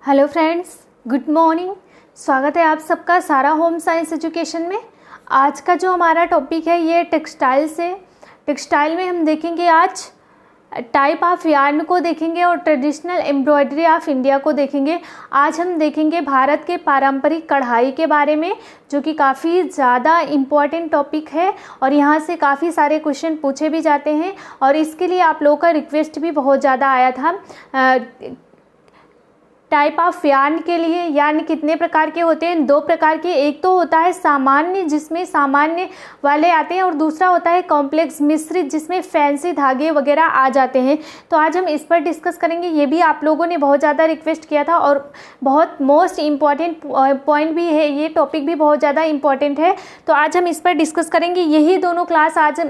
Hello friends, good morning. स्वागत है आप सबका सारा होम साइंस एजुकेशन में। आज का जो हमारा टॉपिक है ये टेक्सटाइल से। टेक्सटाइल में हम देखेंगे आज टाइप ऑफ यार्न को देखेंगे और ट्रेडिशनल एम्ब्रॉयडरी ऑफ इंडिया को देखेंगे। आज हम देखेंगे भारत के पारंपरिक कढ़ाई के बारे में, जो कि काफ़ी ज़्यादा इम्पॉर्टेंट टॉपिक है और यहाँ से काफ़ी सारे क्वेश्चन पूछे भी जाते हैं। और इसके लिए आप लोगों का रिक्वेस्ट भी बहुत ज़्यादा आया था। टाइप ऑफ यार्न के लिए, यार्न कितने प्रकार के होते हैं? दो प्रकार के। एक तो होता है सामान्य, जिसमें सामान्य वाले आते हैं, और दूसरा होता है कॉम्प्लेक्स मिश्रित, जिसमें फैंसी धागे वगैरह आ जाते हैं। तो आज हम इस पर डिस्कस करेंगे। ये भी आप लोगों ने बहुत ज़्यादा रिक्वेस्ट किया था और बहुत मोस्ट इम्पॉर्टेंट पॉइंट भी है, ये टॉपिक भी बहुत ज़्यादा इम्पॉर्टेंट है। तो आज हम इस पर डिस्कस करेंगे। यही दोनों क्लास आज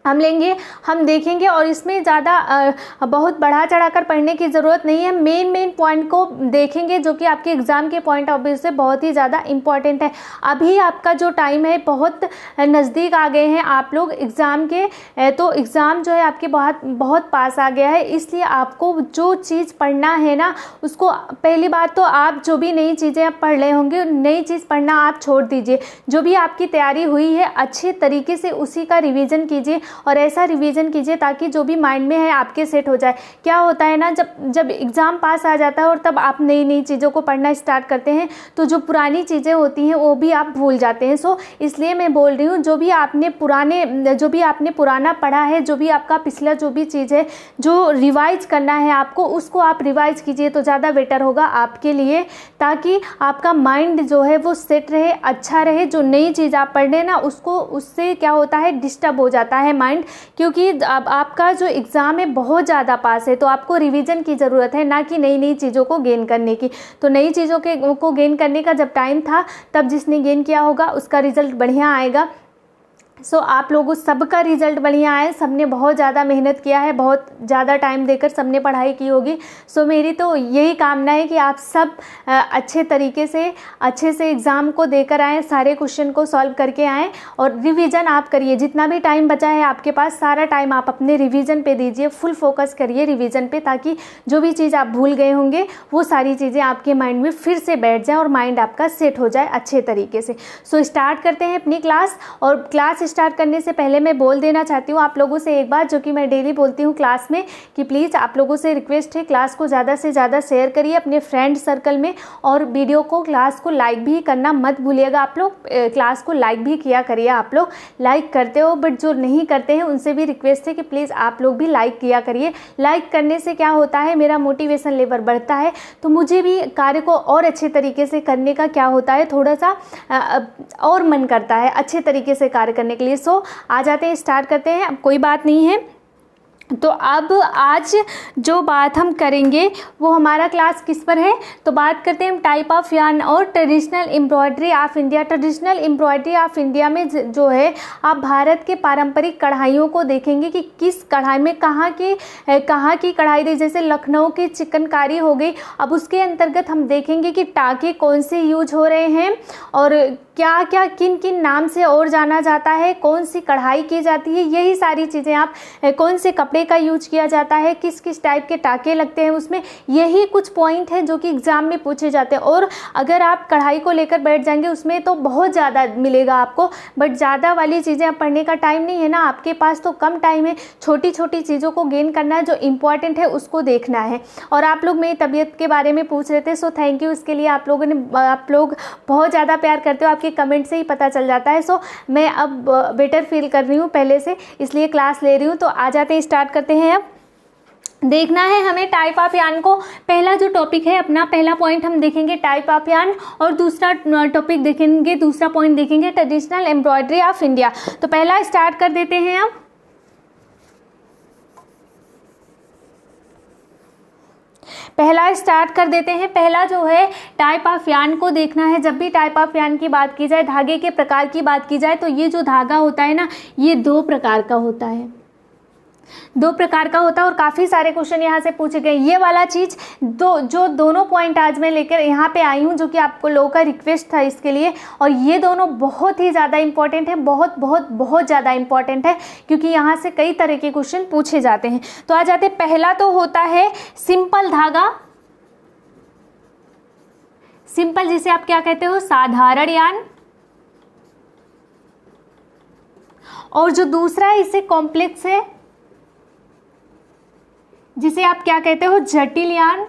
हम लेंगे, हम देखेंगे, और इसमें ज़्यादा बहुत बढ़ा चढ़ा कर पढ़ने की ज़रूरत नहीं है। मेन पॉइंट को देखेंगे जो कि आपके एग्ज़ाम के पॉइंट ऑफ व्यू से बहुत ही ज़्यादा इम्पॉर्टेंट है। अभी आपका जो टाइम है बहुत नज़दीक आ गए हैं आप लोग एग्ज़ाम के, तो एग्ज़ाम जो है आपके बहुत पास आ गया है। इसलिए आपको जो चीज़ पढ़ना है ना, उसको पहली बात तो आप जो भी नई चीज़ें आप पढ़ रहे होंगे, नई चीज़ पढ़ना आप छोड़ दीजिए। जो भी आपकी तैयारी हुई है अच्छे तरीके से उसी का रिवीजन कीजिए, और ऐसा रिवीजन कीजिए ताकि जो भी माइंड में है आपके सेट हो जाए। क्या होता है ना, जब एग्ज़ाम पास आ जाता है और तब आप नई चीज़ों को पढ़ना स्टार्ट करते हैं, तो जो पुरानी चीज़ें होती हैं वो भी आप भूल जाते हैं। सो इसलिए मैं बोल रही हूँ, जो भी आपने पुराना पढ़ा है, जो भी आपका पिछला जो भी चीज़ है जो रिवाइज करना है आपको, उसको आप रिवाइज कीजिए तो ज़्यादा बेटर होगा आपके लिए, ताकि आपका माइंड जो है वो सेट रहे, अच्छा रहे। जो नई चीज़ आप पढ़ रहे हैं ना, उससे क्या होता है, डिस्टर्ब हो जाता है माइंड, क्योंकि अब आपका जो एग्ज़ाम है बहुत ज़्यादा पास है। तो आपको रिवीजन की ज़रूरत है, ना कि नई चीज़ों को गेन करने की। तो नई चीज़ों को गेन करने का जब टाइम था, तब जिसने गेन किया होगा उसका रिज़ल्ट बढ़िया आएगा। सो आप लोगों सबका रिज़ल्ट बढ़िया आए। सबने बहुत ज़्यादा मेहनत किया है, बहुत ज़्यादा टाइम देकर सबने पढ़ाई की होगी। सो मेरी तो यही कामना है कि आप सब अच्छे तरीके से अच्छे से एग्ज़ाम को देकर आएँ, सारे क्वेश्चन को सॉल्व करके आएँ, और रिवीजन आप करिए। जितना भी टाइम बचा है आपके पास, सारा टाइम आप अपने रिवीजन पे दीजिए, फुल फोकस करिए रिवीजन पे, ताकि जो भी चीज़ आप भूल गए होंगे वो सारी चीज़ें आपके माइंड में फिर से बैठ जाए और माइंड आपका सेट हो जाए अच्छे तरीके से। सो स्टार्ट करते हैं अपनी क्लास। और क्लास स्टार्ट करने से पहले मैं बोल देना चाहती हूँ आप लोगों से एक बात, जो कि मैं डेली बोलती हूँ क्लास में, कि प्लीज़ आप लोगों से रिक्वेस्ट है, क्लास को ज़्यादा से ज़्यादा शेयर करिए अपने फ्रेंड सर्कल में, और वीडियो को, क्लास को लाइक भी करना मत भूलिएगा। आप लोग क्लास को लाइक भी किया करिए। आप लोग लाइक करते हो, बट जो नहीं करते हैं उनसे भी रिक्वेस्ट है कि प्लीज़ आप लोग भी लाइक किया करिए। लाइक करने से क्या होता है, मेरा मोटिवेशन लेवल बढ़ता है, तो मुझे भी कार्य को और अच्छे तरीके से करने का क्या होता है, थोड़ा सा और मन करता है अच्छे तरीके से कार्य करने के लिए। सो आ जाते हैं, स्टार्ट करते हैं। अब कोई बात नहीं है। तो अब आज जो बात हम करेंगे वो हमारा क्लास किस पर है, तो बात करते हैं हम टाइप ऑफ यार्न और traditional embroidery of India. Traditional embroidery of India में जो है आप भारत के पारंपरिक कढ़ाइयों को देखेंगे कि किस कढ़ाई में कहाँ की कढ़ाई दी। जैसे लखनऊ की चिकनकारी हो गई। अब उसके अंतर्गत हम देखेंगे कि टाँके कौन से यूज हो रहे हैं, और क्या क्या किन नाम से और जाना जाता है, कौन सी कढ़ाई की जाती है, यही सारी चीज़ें आप, कौन से कपड़े का यूज किया जाता है, किस किस टाइप के टाके लगते हैं उसमें, यही कुछ पॉइंट है जो कि एग्ज़ाम में पूछे जाते हैं। और अगर आप कढ़ाई को लेकर बैठ जाएंगे उसमें तो बहुत ज़्यादा मिलेगा आपको, बट ज़्यादा वाली चीज़ें आप पढ़ने का टाइम नहीं है ना आपके पास, तो कम टाइम है। छोटी छोटी चीज़ों को गेन करना है, जो इंपॉर्टेंट है उसको देखना है। और आप लोग मेरी तबीयत के बारे में पूछ रहे थे, सो थैंक यू इसके लिए। आप लोग बहुत ज़्यादा प्यार करते हो, आपके कमेंट से ही पता चल जाता है। सो मैं अब बेटर फील कर रही हूँ पहले से, इसलिए क्लास ले रही हूँ। तो आ जाते हैं, स्टार्ट करते हैं। अब देखना है हमें टाइप ऑफ यार्न को। पहला जो टॉपिक है अपना, पहला पॉइंट हम देखेंगे टाइप ऑफ यार्न, और दूसरा टॉपिक देखेंगे, दूसरा पॉइंट देखेंगे ट्रेडिशनल एम्ब्रॉयडरी ऑफ इंडिया। तो पहला स्टार्ट कर देते हैं। अब पहला स्टार्ट कर देते हैं। पहला जो है टाइप ऑफ यार्न को देखना है। जब भी टाइप ऑफ यार्न की बात की जाए, धागे के प्रकार की बात की जाए, तो ये जो धागा होता है ना, ये दो प्रकार का होता है। और काफ़ी सारे क्वेश्चन यहाँ से पूछे गए। ये वाला चीज़ जो दोनों पॉइंट आज मैं लेकर यहाँ पे आई हूँ, जो कि आपको लोगों का रिक्वेस्ट था इसके लिए, और ये दोनों बहुत ही ज़्यादा इंपॉर्टेंट है, बहुत ज़्यादा इंपॉर्टेंट है, क्योंकि यहाँ से कई तरह के क्वेश्चन पूछे जाते हैं। तो आ जाते, पहला तो होता है सिंपल धागा, सिंपल जिसे आप क्या कहते हो, साधारण यान। और जो दूसरा है इसे कॉम्प्लेक्स है, जिसे आप क्या कहते हो, जटिल यान।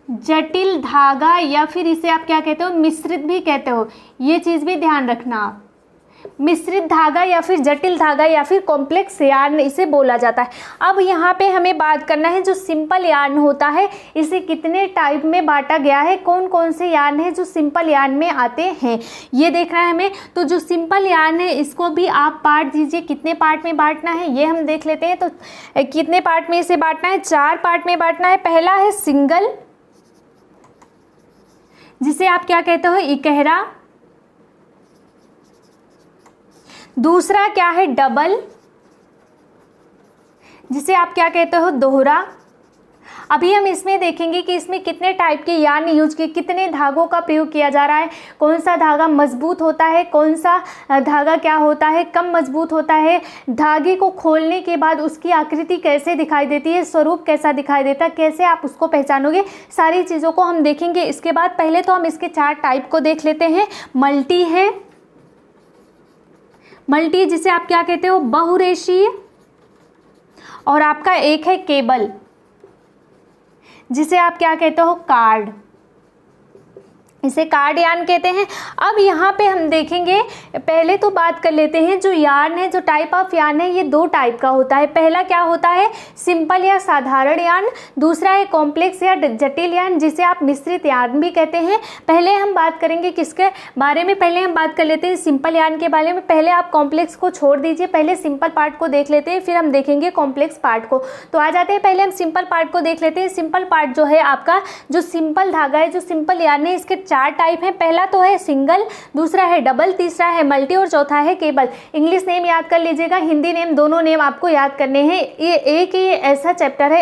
जटिल धागा या फिर इसे आप क्या कहते हो, मिश्रित भी कहते हो, ये चीज भी ध्यान रखना आप। मिश्रित धागा या फिर जटिल धागा या फिर कॉम्प्लेक्स यान इसे बोला जाता है। अब यहाँ पे हमें बात करना है जो सिंपल यान होता है इसे कितने टाइप में बांटा गया है, कौन कौन से यान है जो सिंपल यान में आते हैं, ये देखना है हमें। तो जो सिंपल यान है इसको भी आप बांट दीजिए, कितने पार्ट में बांटना है ये हम देख लेते हैं। तो कितने पार्ट में इसे बांटना है, 4 पार्ट में बांटना है। पहला है सिंगल, जिसे आप क्या कहते हो, इकहरा। दूसरा क्या है, डबल, जिसे आप क्या कहते हो, दोहरा। अभी हम इसमें देखेंगे कि इसमें कितने टाइप के यान यूज किए, कितने धागों का प्रयोग किया जा रहा है, कौन सा धागा मजबूत होता है, कौन सा धागा क्या होता है, कम मजबूत होता है, धागे को खोलने के बाद उसकी आकृति कैसे दिखाई देती है, स्वरूप कैसा दिखाई देता है, कैसे आप उसको पहचानोगे, सारी चीज़ों को हम देखेंगे। इसके बाद पहले तो हम इसके 4 टाइप को देख लेते हैं। मल्टी है, मल्टी जिसे आप क्या कहते हो, बहुरेशीय। और आपका एक है केबल, जिसे आप क्या कहते हो, कार्ड, इसे कार्ड यान कहते हैं। अब यहाँ पे हम देखेंगे, पहले तो बात कर लेते हैं जो यान है, जो टाइप ऑफ यान है ये 2 टाइप का होता है। पहला क्या होता है, सिंपल या साधारण यान। दूसरा है कॉम्प्लेक्स या जटिल यान, जिसे आप मिश्रित यान भी कहते हैं। पहले हम बात करेंगे किसके बारे में, पहले हम बात कर लेते हैं सिंपल यान के बारे में। पहले आप कॉम्प्लेक्स को छोड़ दीजिए, पहले सिंपल पार्ट को देख लेते हैं, फिर हम देखेंगे कॉम्प्लेक्स पार्ट को। तो आ जाते हैं, पहले हम सिंपल पार्ट को देख लेते हैं। सिंपल पार्ट जो है आपका, जो सिंपल धागा है, जो सिंपल यान है, इसके 4 टाइप हैं। पहला तो है सिंगल, दूसरा है डबल, तीसरा है मल्टी और चौथा है केबल। इंग्लिश नेम याद कर लीजिएगा, हिंदी नेम, दोनों नेम आपको याद करने हैं। ये एक ही ऐसा चैप्टर है,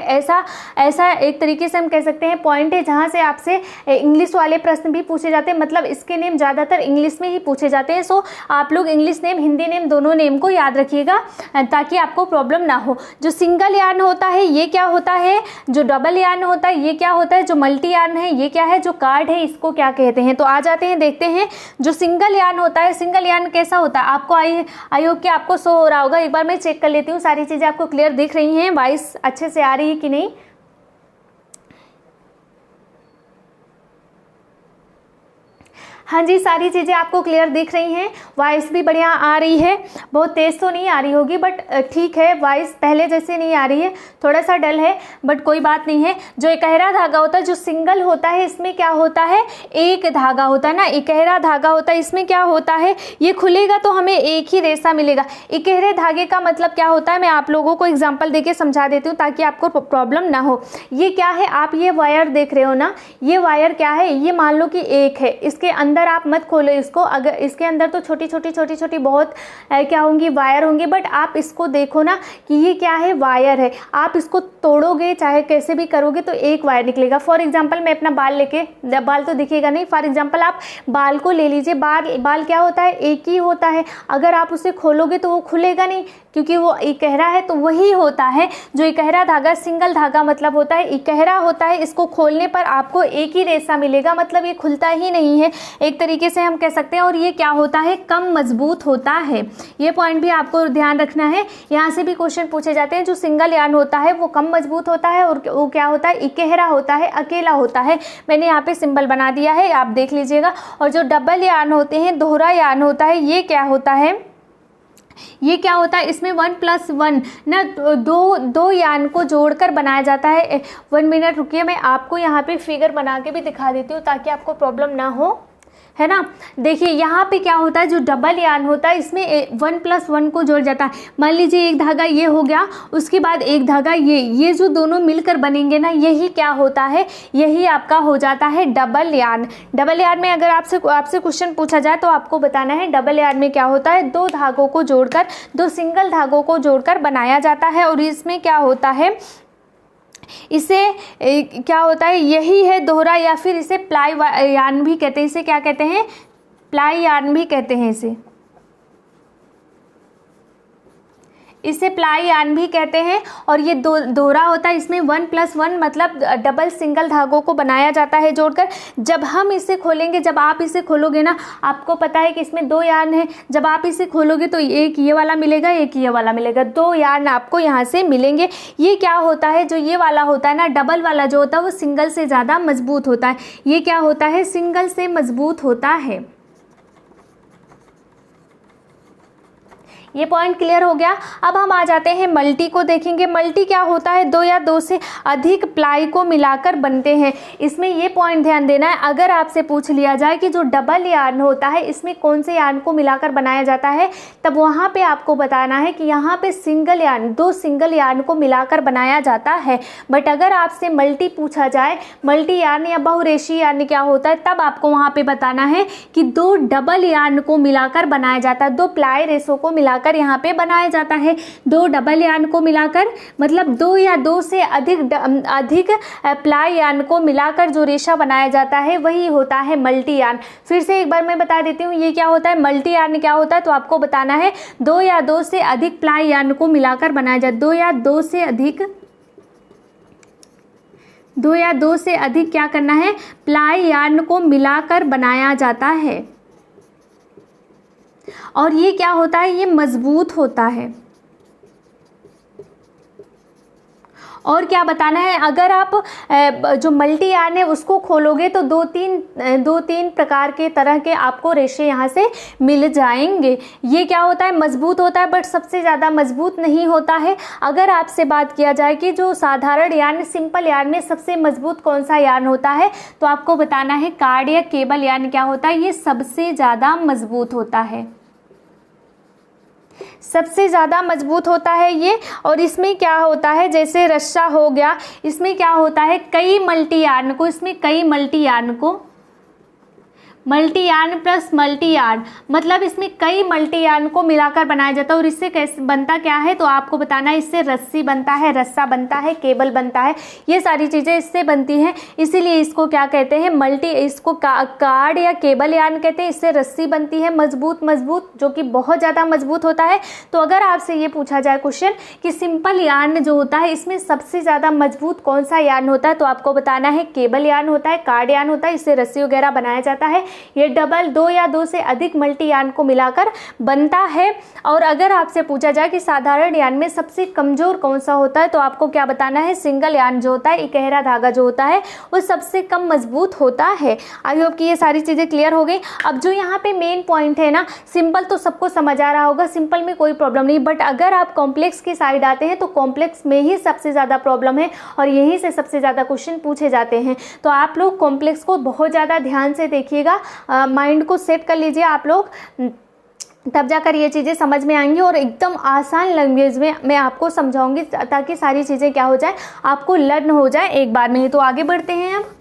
ऐसा एक तरीके से हम कह सकते हैं पॉइंट है जहाँ से आपसे इंग्लिश वाले प्रश्न भी पूछे जाते हैं, मतलब इसके नेम ज़्यादातर इंग्लिश में ही पूछे जाते हैं। सो आप लोग इंग्लिश नेम, हिंदी नेम, दोनों नेम को याद रखिएगा ताकि आपको प्रॉब्लम ना हो। जो सिंगल यान होता है ये क्या होता है, जो डबल यान होता है ये क्या होता है, जो मल्टी यान है ये क्या है, जो कार्ड है इसको क्या कहते हैं। तो आ जाते हैं, देखते हैं जो सिंगल यान होता है। सिंगल यान कैसा होता है, आपको आई होप कि आपको शो हो रहा होगा। एक बार मैं चेक कर लेती हूँ सारी चीज़ें आपको क्लियर दिख रही हैं, वॉइस अच्छे से आ रही है कि नहीं। हाँ जी, सारी चीज़ें आपको क्लियर दिख रही हैं, वॉइस भी बढ़िया आ रही है। बहुत तेज़ तो नहीं आ रही होगी बट ठीक है, वॉइस पहले जैसे नहीं आ रही है, थोड़ा सा डल है बट कोई बात नहीं है। जो इकहरा धागा होता है, जो सिंगल होता है, इसमें क्या होता है, एक धागा होता है ना, इकहरा धागा होता है। इसमें क्या होता है, ये खुलेगा तो हमें एक ही रेशा मिलेगा। इकहरे धागे का मतलब क्या होता है, मैं आप लोगों को एग्जाम्पल देके समझा देती हूँ ताकि आपको प्रॉब्लम ना हो। ये क्या है, आप ये वायर देख रहे हो ना, ये वायर क्या है, ये मान लो कि एक है, इसके अंदर आप मत खोलो इसको। अगर इसके अंदर तो छोटी छोटी बहुत क्या होंगी, वायर होंगे, बट आप इसको देखो ना कि ये क्या है, वायर है। आप इसको तोड़ोगे चाहे कैसे भी करोगे तो एक वायर निकलेगा। फॉर एग्जांपल मैं अपना बाल लेके, बाल तो दिखेगा नहीं, फॉर एग्जांपल आप बाल को ले लीजिए। बाल क्या होता है, एक ही होता है। अगर आप उसे खोलोगे तो वो खुलेगा नहीं क्योंकि वो इकहरा है। तो वही होता है जो इकहरा धागा, सिंगल धागा मतलब होता है इकहरा होता है। इसको खोलने पर आपको एक ही रेशा मिलेगा, मतलब ये खुलता ही नहीं है एक तरीके से हम कह सकते हैं। और ये क्या होता है, कम मजबूत होता है। ये पॉइंट भी आपको ध्यान रखना है। यहाँ से भी क्वेश्चन पूछे जाते हैं। जो सिंगल यान होता है वो कम मजबूत होता है और वो क्या होता है, इकहरा होता है, अकेला होता है। मैंने यहाँ पे सिंबल बना दिया है, आप देख लीजिएगा। और जो डबल यान होते हैं, दोहरा यान होता है, ये क्या होता है, ये क्या होता है, इसमें 1+1 ना, दो यान को जोड़कर बनाया जाता है। 1 मिनट रुकिए, मैं आपको यहाँ पे फिगर बना के भी दिखा देती हूँ ताकि आपको प्रॉब्लम ना हो, है ना। देखिए यहाँ पे क्या होता है, जो डबल यान होता है इसमें 1+1 को जोड़ जाता है। मान लीजिए एक धागा ये हो गया, उसके बाद एक धागा ये जो दोनों मिलकर बनेंगे ना, यही क्या होता है, यही आपका हो जाता है डबल यान। डबल यान में अगर आपसे क्वेश्चन पूछा जाए तो आपको बताना है डबल यान में क्या होता है, 2 धागों को जोड़कर, 2 सिंगल धागों को जोड़कर बनाया जाता है। और इसमें क्या होता है, इसे क्या होता है, यही है दोहरा, या फिर इसे प्लाई यान भी कहते हैं। इसे क्या कहते हैं, प्लाई यान भी कहते हैं इसे। इसे प्लाई यार्न भी कहते हैं। और ये दोहरा होता है, इसमें 1+1 मतलब डबल सिंगल धागों को बनाया जाता है जोड़कर। जब हम इसे खोलेंगे, जब आप इसे खोलोगे ना, आपको पता है कि इसमें 2 यार्न है। जब आप इसे खोलोगे तो एक ये वाला मिलेगा, एक ये वाला मिलेगा, 2 यार्न आपको यहाँ से मिलेंगे। ये क्या होता है, जो ये वाला होता है ना, डबल वाला जो होता है वो सिंगल से ज़्यादा मजबूत होता है। ये क्या होता है, सिंगल से मजबूत होता है। ये पॉइंट क्लियर हो गया। अब हम आ जाते हैं मल्टी को देखेंगे। मल्टी क्या होता है, 2 या 2 से अधिक प्लाई को मिलाकर बनते हैं। इसमें ये पॉइंट ध्यान देना है, अगर आपसे पूछ लिया जाए कि जो डबल यार्न होता है इसमें कौन से यार्न को मिलाकर बनाया जाता है, तब वहाँ पे आपको बताना है कि यहाँ पे सिंगल यार्न, 2 सिंगल यार्न को मिलाकर बनाया जाता है। बट अगर आपसे मल्टी पूछा जाए, मल्टी यार्न या बहुरेशी यार्न क्या होता है, तब आपको वहाँ पे बताना है कि 2 डबल यार्न को मिलाकर बनाया जाता है, 2 प्लाई रेशों को मिलाकर यहाँ पे बनाया जाता है। 2 डबल यार्न को मिलाकर मतलब 2 या 2 से अधिक प्लाई यार्न को मिलाकर जो रेशा बनाया जाता है वही होता है मल्टी यार्न। फिर से एक बार मैं बता देती हूँ ये क्या होता है, मल्टी यार्न क्या होता है। तो आपको बताना है 2 या 2 से अधिक प्लाई यार्न को मिलाकर बनाया जाता है। 2 या 2 से अधिक क्या करना है, प्लाई यार्न को मिलाकर बनाया जाता है। और ये क्या होता है, ये मजबूत होता है। और क्या बताना है, अगर आप जो मल्टी यार्न है उसको खोलोगे तो 2-3 प्रकार के तरह के आपको रेशे यहाँ से मिल जाएंगे। ये क्या होता है, मजबूत होता है, बट सबसे ज़्यादा मजबूत नहीं होता है। अगर आपसे बात किया जाए कि जो साधारण यार्न, सिंपल यार्न में सबसे मजबूत कौन सा यार्न होता है, तो आपको बताना है कार्ड या केबल यार्न क्या होता है, ये सबसे ज़्यादा मजबूत होता है, सबसे ज़्यादा मजबूत होता है ये। और इसमें क्या होता है, जैसे रस्सा हो गया, इसमें क्या होता है, कई मल्टी यार्न को, इसमें कई मल्टी यार्न को, multi yarn plus multi yarn मतलब इसमें कई मल्टी यार्न को मिलाकर बनाया जाता है। और इससे कैसे बनता क्या है, तो आपको बताना है, इससे रस्सी बनता है, रस्सा बनता है, केबल बनता है, ये सारी चीज़ें इससे बनती हैं। इसीलिए इसको क्या कहते हैं, इसको कार्ड या केबल यार्न कहते हैं। इससे रस्सी बनती है मजबूत जो कि बहुत ज़्यादा मजबूत होता है। तो अगर आपसे ये पूछा जाए क्वेश्चन कि सिंपल यार्न जो होता है इसमें सबसे ज़्यादा मजबूत कौन सा यार्न होता है, तो आपको बताना है केबल यार्न होता है, कार्ड यार्न होता है, इससे रस्सी वगैरह बनाया जाता है। ये डबल 2 या 2 से अधिक मल्टी यार्न को मिलाकर बनता है। और अगर आपसे पूछा जाए कि साधारण यार्न में सबसे कमजोर कौन सा होता है, तो आपको क्या बताना है, सिंगल यार्न जो होता है, इकहरा धागा जो होता है वो सबसे कम मजबूत होता है। आई होप कि ये सारी चीज़ें क्लियर हो गई। अब जो यहाँ पे मेन पॉइंट है ना, सिंपल तो सबको समझ आ रहा होगा, सिंपल में कोई प्रॉब्लम नहीं, बट अगर आप कॉम्प्लेक्स की साइड आते हैं तो कॉम्प्लेक्स में ही सबसे ज़्यादा प्रॉब्लम है और यहीं से सबसे ज़्यादा क्वेश्चन पूछे जाते हैं। तो आप लोग कॉम्प्लेक्स को बहुत ज़्यादा ध्यान से देखिएगा, माइंड को सेट कर लीजिए आप लोग, तब जाकर ये चीज़ें समझ में आएंगी। और एकदम आसान लैंग्वेज में मैं आपको समझाऊंगी ताकि सारी चीज़ें क्या हो जाए, आपको लर्न हो जाए एक बार में ही। तो आगे बढ़ते हैं अब।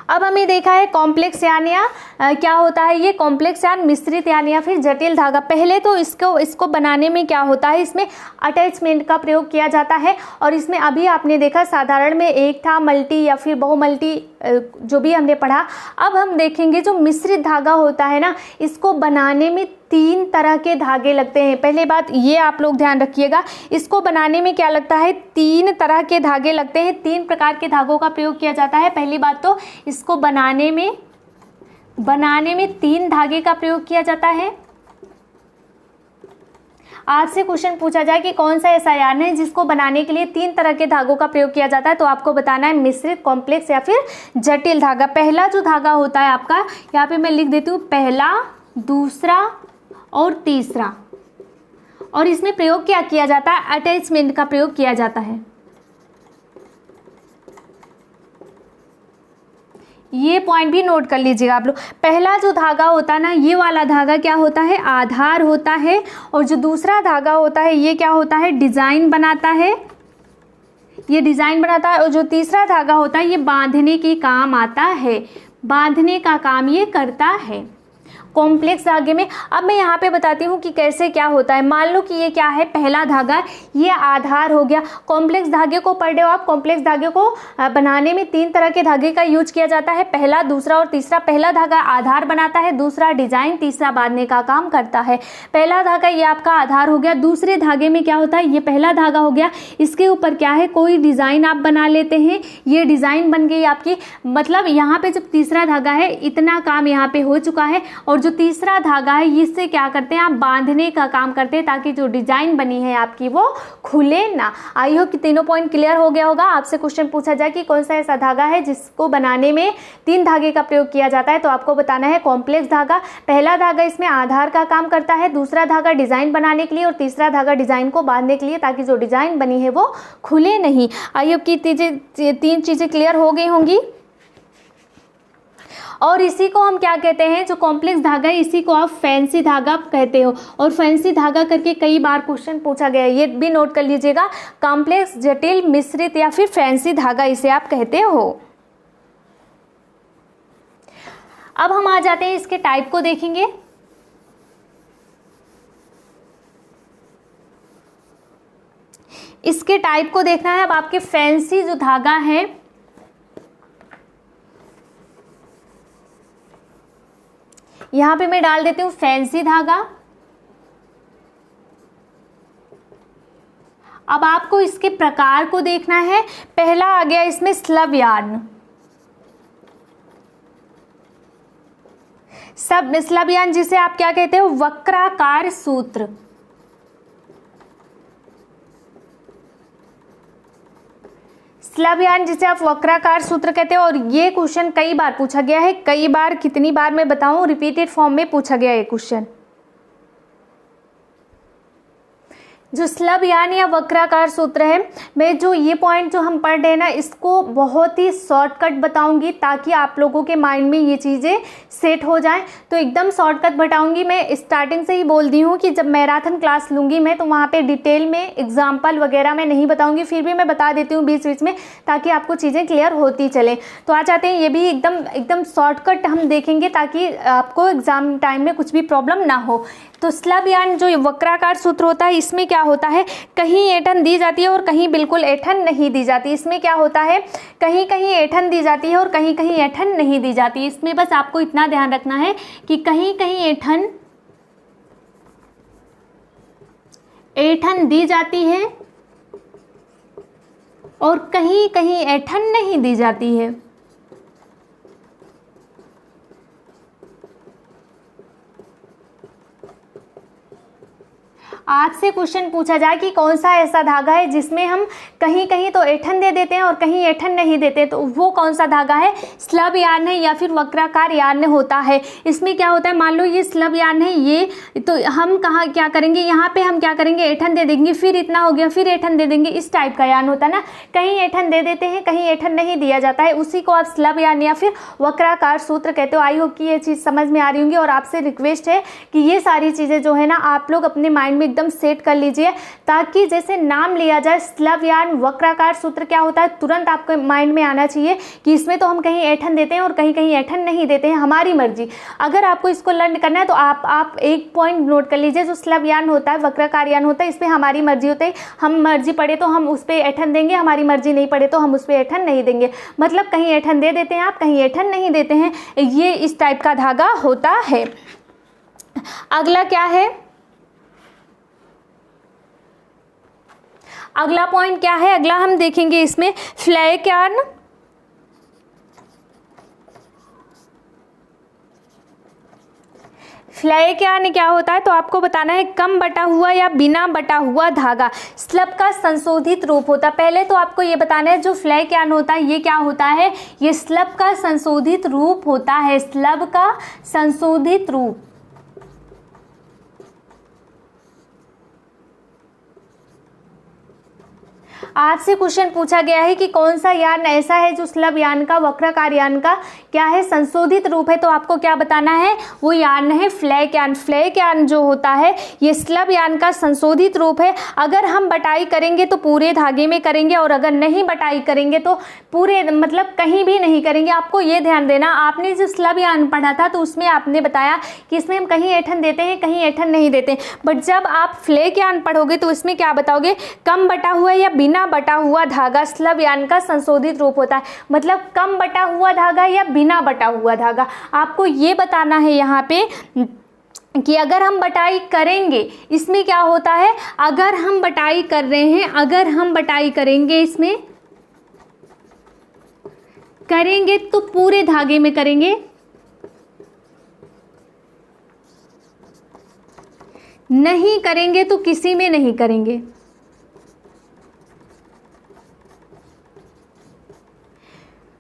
अब हमें देखा है कॉम्प्लेक्स यार्न या क्या होता है, ये कॉम्प्लेक्स यार्न, मिश्रित यार्न या फिर जटिल धागा। पहले तो इसको बनाने में क्या होता है, इसमें अटैचमेंट का प्रयोग किया जाता है। और इसमें अभी आपने देखा साधारण में एक था, मल्टी या फिर बहुमल्टी जो भी हमने पढ़ा। अब हम देखेंगे जो मिश्रित धागा होता है ना, इसको बनाने में 3 तरह के धागे लगते हैं। पहले बात ये आप लोग ध्यान रखिएगा, इसको बनाने में क्या लगता है, 3 तरह के धागे लगते हैं, 3 प्रकार के धागों का प्रयोग किया जाता है। पहली बात तो इसको बनाने में 3 धागे का प्रयोग किया जाता है। आपसे क्वेश्चन पूछा जाए कि कौन सा ऐसा यार्न है जिसको बनाने के लिए 3 तरह के धागों का प्रयोग किया जाता है, तो आपको बताना है मिश्रित, कॉम्प्लेक्स या फिर जटिल धागा। पहला जो धागा होता है आपका, यहाँ पे मैं लिख देती हूँ, पहला, दूसरा और तीसरा। और इसमें प्रयोग क्या किया जाता है, अटैचमेंट का प्रयोग किया जाता है। ये पॉइंट भी नोट कर लीजिएगा आप लोग। पहला जो धागा होता है ना, ये वाला धागा क्या होता है, आधार होता है। और जो दूसरा धागा होता है ये क्या होता है, डिजाइन बनाता है, ये डिजाइन बनाता है। और जो तीसरा धागा होता है ये बांधने के काम आता है, बांधने का काम ये करता है। कॉम्प्लेक्स धागे में। अब मैं यहाँ पे बताती हूँ कि कैसे क्या होता है। मान लो कि ये क्या है, पहला धागा, ये आधार हो गया। कॉम्प्लेक्स धागे को पढ़ रहे हो आप, कॉम्प्लेक्स धागे को बनाने में 3 तरह के धागे का यूज किया जाता है, पहला, दूसरा और तीसरा। पहला धागा आधार बनाता है, दूसरा डिजाइन, तीसरा बांधने का काम करता है। पहला धागा ये आपका आधार हो गया। दूसरे धागे में क्या होता है, ये पहला धागा हो गया, इसके ऊपर क्या है, कोई डिजाइन आप बना लेते हैं, ये डिजाइन बन गई आपकी। मतलब यहाँ पे जब तीसरा धागा है, इतना काम यहाँ पे हो चुका है। और जो तीसरा धागा है, इससे क्या करते हैं आप, बांधने का काम करते हैं, ताकि जो डिजाइन बनी है आपकी वो खुले ना। आई होप कि तीनों पॉइंट क्लियर हो गया होगा। आपसे क्वेश्चन पूछा जाए कि कौन सा ऐसा धागा है जिसको बनाने में 3 धागे का प्रयोग किया जाता है, तो आपको बताना है कॉम्प्लेक्स धागा। पहला धागा इसमें आधार का काम करता है, दूसरा धागा डिजाइन बनाने के लिए और तीसरा धागा डिजाइन को बांधने के लिए, ताकि जो डिजाइन बनी है वो खुले नहीं। आई होप कि 3 चीजें क्लियर हो गई होंगी। और इसी को हम क्या कहते हैं, जो कॉम्प्लेक्स धागा है, इसी को आप फैंसी धागा कहते हो। और फैंसी धागा करके कई बार क्वेश्चन पूछा गया है, ये भी नोट कर लीजिएगा। कॉम्प्लेक्स, जटिल, मिश्रित या फिर फैंसी धागा इसे आप कहते हो। अब हम आ जाते हैं इसके टाइप को देखेंगे। इसके टाइप को देखना है। अब आपके फैंसी जो धागा है, यहां पे मैं डाल देती हूं फैंसी धागा। अब आपको इसके प्रकार को देखना है। पहला आ गया इसमें स्लब यार्न। स्लब यार्न जिसे आप क्या कहते हो, वक्राकार सूत्र। स्लब यार्न जिसे आप वक्राकार सूत्र कहते हो। और ये क्वेश्चन कई बार पूछा गया है, कई बार, कितनी बार मैं बताऊं, रिपीटेड फॉर्म में पूछा गया है क्वेश्चन। जो स्लब यार्न या वक्राकार सूत्र है, मैं जो ये पॉइंट जो हम पढ़ रहे हैं ना, इसको बहुत ही शॉर्टकट बताऊंगी, ताकि आप लोगों के माइंड में ये चीज़ें सेट हो जाएं। तो एकदम शॉर्टकट बताऊंगी। मैं स्टार्टिंग से ही बोल दी हूँ कि जब मैराथन क्लास लूँगी मैं, तो वहाँ पे डिटेल में एग्जाम्पल वगैरह मैं नहीं बताऊँगी, फिर भी मैं बता देती हूँ बीच बीच में, ताकि आपको चीज़ें क्लियर होती चलें। तो आ जाते हैं, ये भी एकदम शॉर्टकट हम देखेंगे, ताकि आपको एग्जाम टाइम में कुछ भी प्रॉब्लम ना हो। तो स्लब यार्न जो वक्राकार सूत्र होता है, इसमें क्या होता है, कहीं ऐंठन दी जाती है और कहीं बिल्कुल ऐंठन नहीं दी जाती। इसमें क्या होता है, कहीं कहीं ऐंठन दी जाती है और कहीं कहीं ऐंठन नहीं दी जाती। इसमें बस आपको इतना ध्यान रखना है कि कहीं कहीं ऐंठन दी जाती है और कहीं कहीं ऐंठन नहीं दी जाती है। आपसे क्वेश्चन पूछा जाए कि कौन सा ऐसा धागा है जिसमें हम कहीं कहीं तो ऐंठन दे देते हैं और कहीं ऐंठन नहीं देते, तो वो कौन सा धागा है, स्लब यार्न है या फिर वक्राकार यार्न होता है। इसमें क्या होता है, मान लो ये स्लब यार्न है, ये तो हम कहाँ क्या करेंगे, यहाँ पे हम क्या करेंगे, ऐंठन दे देंगे, फिर इतना हो गया, फिर ऐंठन दे देंगे। इस टाइप का यार्न होता है ना, कहीं ऐंठन दे देते हैं, कहीं ऐंठन नहीं दिया जाता है, उसी को आप स्लब यार्न या फिर वक्राकार सूत्र कहते हो। आई होप कि ये चीज़ समझ में आ रही होंगी। और आपसे रिक्वेस्ट है कि ये सारी चीज़ें जो है ना, आप लोग अपने माइंड में एकदम सेट कर लीजिए, ताकि जैसे नाम लिया जाए स्लब यार्न वक्राकार सूत्र क्या होता है, तुरंत आपके माइंड में आना चाहिए कि इसमें तो हम कहीं ऐंठन देते हैं और कहीं कहीं ऐंठन नहीं देते हैं, हमारी मर्जी। अगर आपको इसको लर्न करना है तो आप एक पॉइंट नोट कर लीजिए, जो स्लब यार्न होता है, वक्राकार यार्न होता है, इसमें हमारी मर्जी होती है। हम मर्जी पड़े तो हम उस पर ऐंठन देंगे, हमारी मर्जी नहीं पड़े तो हम उस पर ऐंठन नहीं देंगे। मतलब कहीं ऐंठन दे देते हैं आप, कहीं ऐंठन नहीं देते हैं। ये इस टाइप का धागा होता है। अगला क्या है, अगला पॉइंट क्या है, अगला हम देखेंगे इसमें फ्लैक यार्न। फ्लैक यार्न क्या होता है, तो आपको बताना है कम बटा हुआ या बिना बटा हुआ धागा, स्लब का संशोधित रूप होता है। पहले तो आपको ये बताना है जो फ्लैक यार्न होता है ये क्या होता है, ये स्लब का संशोधित रूप होता है, स्लब का संशोधित रूप। आपसे क्वेश्चन पूछा गया है कि कौन सा यान ऐसा है जो स्लब यान का वक्राकार यान का क्या है, संशोधित रूप है। तो आपको क्या बताना है, वो यान है फ्लैक यान। फ्लैक यान जो होता है ये स्लब यान का संशोधित रूप है। अगर हम बटाई करेंगे तो पूरे धागे में करेंगे, और अगर नहीं बटाई करेंगे तो पूरे मतलब कहीं भी नहीं करेंगे। आपको ये ध्यान देना, आपने जो स्लब यान पढ़ा था तो उसमें आपने बताया कि इसमें हम कहीं ऐंठन देते हैं, कहीं ऐंठन नहीं देते। बट जब आप फ्लैक यान पढ़ोगे तो इसमें क्या बताओगे, कम बटा हुआ या बिना बटा हुआ धागा स्लब यान का संशोधित रूप होता है। मतलब कम बटा हुआ धागा या बिना बटा हुआ धागा, आपको ये बताना है यहाँ पे कि अगर हम बटाई करेंगे इसमें क्या होता है, अगर हम बटाई कर रहे हैं, अगर हम बटाई करेंगे इसमें करेंगे तो पूरे धागे में करेंगे, नहीं करेंगे तो किसी में नहीं करेंगे।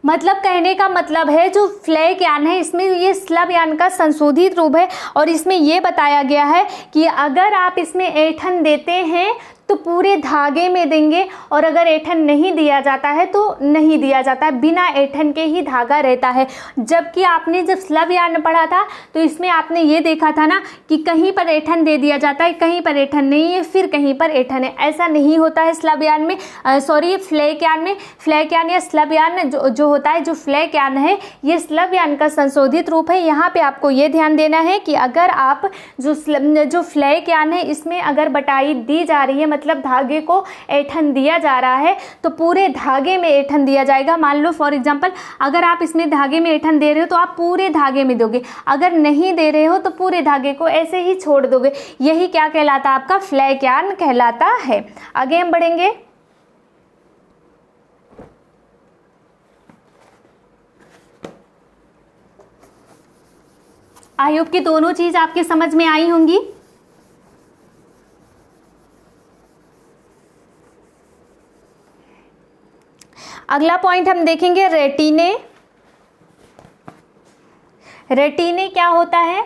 मतलब कहने का मतलब है जो फ्लैक यान है इसमें ये स्लब यान का संशोधित रूप है, और इसमें ये बताया गया है कि अगर आप इसमें ऐंठन देते हैं तो पूरे धागे में देंगे, और अगर ऐंठन नहीं दिया जाता है तो नहीं दिया जाता है, बिना ऐंठन के ही धागा रहता है। जबकि आपने जब स्लब यान पढ़ा था तो इसमें आपने ये देखा था ना कि कहीं पर ऐंठन दे दिया जाता है, कहीं पर ऐंठन नहीं है, फिर कहीं पर ऐंठन है। ऐसा नहीं होता है स्लब यान में, सॉरी फ्लैक यान में। फ्लैक यान या स्लब यान जो होता है, जो फ्लैक यान है ये स्लब यान का संशोधित रूप है। यहाँ पे आपको ये ध्यान देना है कि अगर आप जो फ्लैक यान है इसमें अगर बटाई दी जा रही है, मतलब धागे को ऐंठन दिया जा रहा है, तो पूरे धागे में ऐंठन दिया जाएगा। मान लो फॉर एग्जांपल अगर आप इसमें धागे में ऐंठन दे रहे हो तो आप पूरे धागे में दोगे, अगर नहीं दे रहे हो तो पूरे धागे को ऐसे ही छोड़ दोगे। यही क्या कहलाता है, आपका फ्लैक यान कहलाता है। आगे हम बढ़ेंगे। आई होप कि दोनों चीज आपके समझ में आई होंगी। अगला पॉइंट हम देखेंगे रेटिने। रेटिने क्या होता है,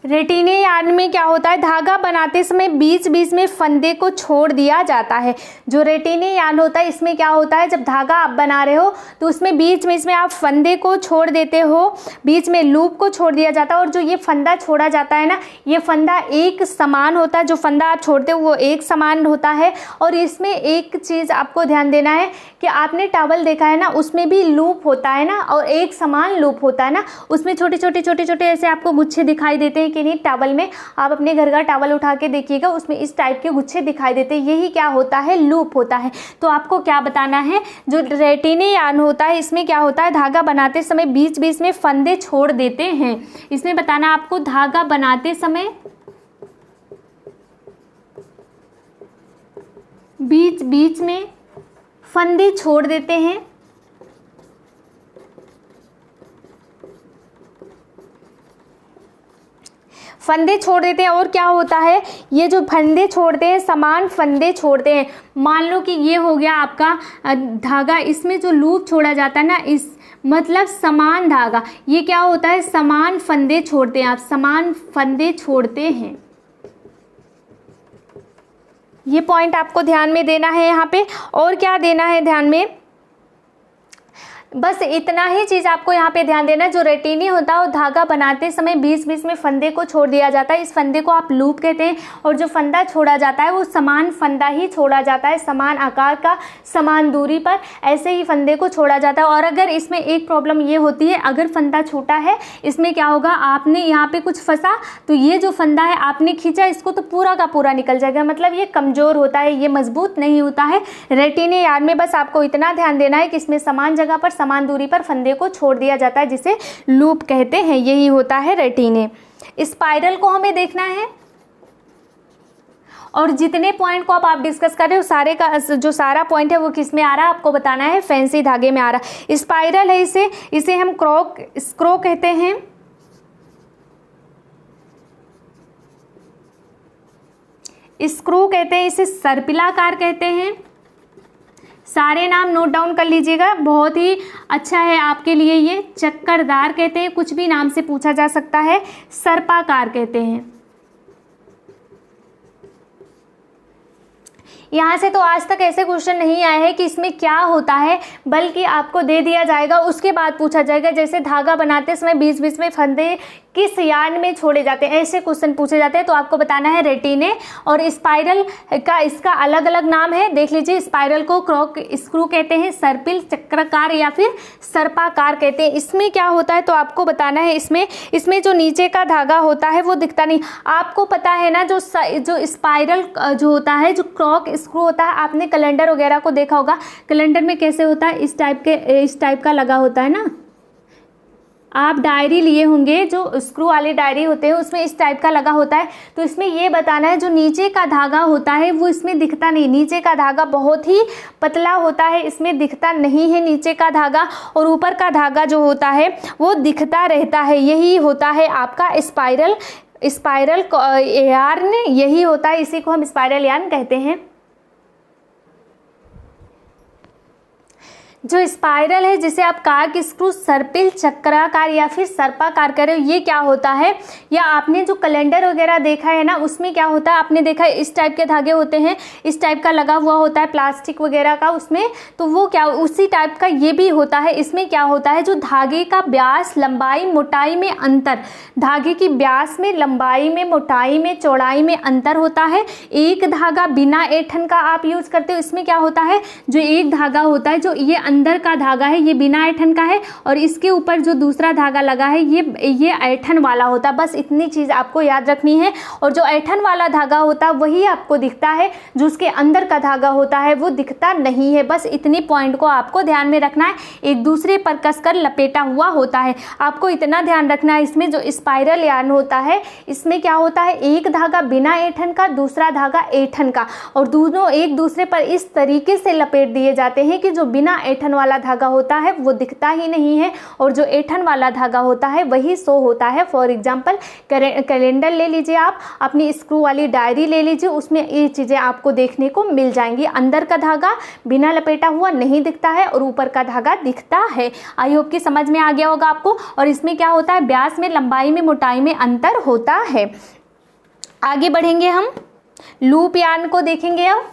रेटिने यान में क्या होता है, धागा बनाते समय बीच बीच में फंदे को छोड़ दिया जाता है। जो रेटिने यान होता है इसमें क्या होता है, जब धागा आप बना रहे हो तो उसमें बीच बीच में आप फंदे को छोड़ देते हो, बीच में लूप को छोड़ दिया जाता है। और जो ये फंदा छोड़ा जाता है ना, ये फंदा एक समान होता है, जो फंदा आप छोड़ते हो वो एक समान होता है। और इसमें एक चीज़ आपको ध्यान देना है कि आपने टॉवल देखा है ना, उसमें भी लूप होता है ना, और एक समान लूप होता है ना, उसमें छोटे छोटे ऐसे आपको गुच्छे दिखाई देते हैं कि नहीं। टॉवल में आप अपने घर का टॉवल उठा के देखिएगा, उसमें इस टाइप के गुच्छे दिखाई देते हैं, यही क्या होता है, लूप होता है। तो आपको क्या बताना है, जो रेटिने यान होता है इसमें क्या होता है, धागा बनाते समय बीच बीच में फंदे छोड़ देते हैं। इसमें बताना आपको, धागा बनाते समय बीच बीच में फंदे छोड़ देते हैं। फंदे छोड़ देते हैं, और क्या होता है, ये जो फंदे छोड़ते हैं समान फंदे छोड़ते हैं। मान लो कि ये हो गया आपका धागा, इसमें जो लूप छोड़ा जाता है ना, इस मतलब समान धागा, ये क्या होता है, समान फंदे छोड़ते हैं, आप समान फंदे छोड़ते हैं। ये पॉइंट आपको ध्यान में देना है यहाँ पे। और क्या देना है ध्यान में, बस इतना ही चीज़ आपको यहाँ पे ध्यान देना है। जो रेटिने होता है वो धागा बनाते समय बीच बीच में फंदे को छोड़ दिया जाता है, इस फंदे को आप लूप कहते हैं। और जो फंदा छोड़ा जाता है वो समान फंदा ही छोड़ा जाता है, समान आकार का, समान दूरी पर, ऐसे ही फंदे को छोड़ा जाता है। और अगर इसमें एक प्रॉब्लम ये होती है, अगर फंदा छोटा है इसमें क्या होगा, आपने यहाँ पे कुछ फंसा तो ये जो फंदा है आपने खींचा इसको तो पूरा का पूरा निकल जाएगा, मतलब ये कमज़ोर होता है, ये मजबूत नहीं होता है। रेटिने यान में बस आपको इतना ध्यान देना है कि इसमें समान जगह पर समान दूरी पर फंदे को छोड़ दिया जाता है, जिसे लूप कहते हैं, यही होता है रेटिने। स्पाइरल को हमें देखना है, और जितने पॉइंट को आप डिस्कस कर रहे हो सारे का जो सारा पॉइंट है वो किस में आ रहा है आपको बताना है, फैंसी धागे में आ रहा है। स्पाइरल है, इसे हम स्क्रो कहते हैं। स्क्रू कहते हैं, इसे सर्पिलाकार कहते हैं। सारे नाम नोट डाउन कर लीजिएगा, बहुत ही अच्छा है आपके लिए ये। चक्करदार कहते हैं, कुछ भी नाम से पूछा जा सकता है। सर्पाकार कहते हैं। यहाँ से तो आज तक ऐसे क्वेश्चन नहीं आए हैं कि इसमें क्या होता है, बल्कि आपको दे दिया जाएगा, उसके बाद पूछा जाएगा। जैसे धागा बनाते समय बीच बीच में फंदे किस यार्न में छोड़े जाते हैं, ऐसे क्वेश्चन पूछे जाते हैं। तो आपको बताना है रेटिने। और स्पाइरल का इसका अलग अलग नाम है, देख लीजिए। स्पाइरल को क्रॉक स्क्रू कहते हैं, सर्पिल चक्राकार या फिर सर्पाकार कहते हैं। इसमें क्या होता है तो आपको बताना है, इसमें जो नीचे का धागा होता है वो दिखता नहीं। आपको पता है ना, जो स्पाइरल जो होता है, जो क्रॉक स्क्रू होता है, आपने कैलेंडर वगैरह को देखा होगा। कैलेंडर में कैसे होता है, इस टाइप का लगा होता है ना। आप डायरी लिए होंगे, जो स्क्रू वाली डायरी होते हैं उसमें इस टाइप का लगा होता है। तो इसमें ये बताना है, जो नीचे का धागा होता है वो इसमें दिखता नहीं। नीचे का धागा बहुत ही पतला होता है, इसमें दिखता नहीं है नीचे का धागा। और ऊपर का धागा जो होता है वो दिखता रहता है। यही होता है आपका स्पाइरल यार्न, यही होता है। इसी को हम स्पाइरल यार्न कहते हैं। जो स्पाइरल है, जिसे आप कार्क स्क्रू, सर्पिल चक्राकार या फिर सर्पाकार कह रहे हो, ये क्या होता है, या आपने जो कैलेंडर वगैरह देखा है ना, उसमें क्या होता है, आपने देखा है इस टाइप के धागे होते हैं, इस टाइप का लगा हुआ होता है प्लास्टिक वगैरह का उसमें, तो वो क्या उसी टाइप का ये भी होता है। इसमें क्या होता है, जो धागे का व्यास, लंबाई, मोटाई में अंतर, धागे की व्यास में, लंबाई में, मोटाई में, चौड़ाई में अंतर होता है। एक धागा बिना ऐंठन का आप यूज करते हो। इसमें क्या होता है, जो एक धागा होता है, जो ये अंदर का धागा है, ये बिना ऐंठन का है, और इसके ऊपर जो दूसरा धागा लगा है ये ऐंठन वाला होता है। बस इतनी चीज आपको याद रखनी है। और जो ऐंठन वाला धागा होता है वही आपको दिखता है, जो उसके अंदर का धागा होता है वो दिखता नहीं है। बस इतनी पॉइंट को आपको ध्यान में रखना है। एक दूसरे पर कसकर लपेटा हुआ होता है, आपको इतना ध्यान रखना है। इसमें जो स्पाइरल यार्न होता है, इसमें क्या होता है, एक धागा बिना ऐंठन का, दूसरा धागा ऐंठन का, और दोनों एक दूसरे पर इस तरीके से लपेट दिए जाते हैं कि जो बिना ऐंठन वाला धागा होता है वो दिखता ही नहीं है, और जो ऐंठन वाला धागा होता है वही शो होता है। फॉर एग्जांपल कैलेंडर ले लीजिए, आप अपनी स्क्रू वाली डायरी ले लीजिए, उसमें ये चीजें आपको देखने को मिल जाएंगी। अंदर का धागा बिना लपेटा हुआ नहीं दिखता है, और ऊपर का धागा दिखता है। आई होप कि समझ में आ गया होगा आपको। और इसमें क्या होता है, व्यास में, लंबाई में, मोटाई में अंतर होता है। आगे बढ़ेंगे, हम लूप यार्न को देखेंगे। अब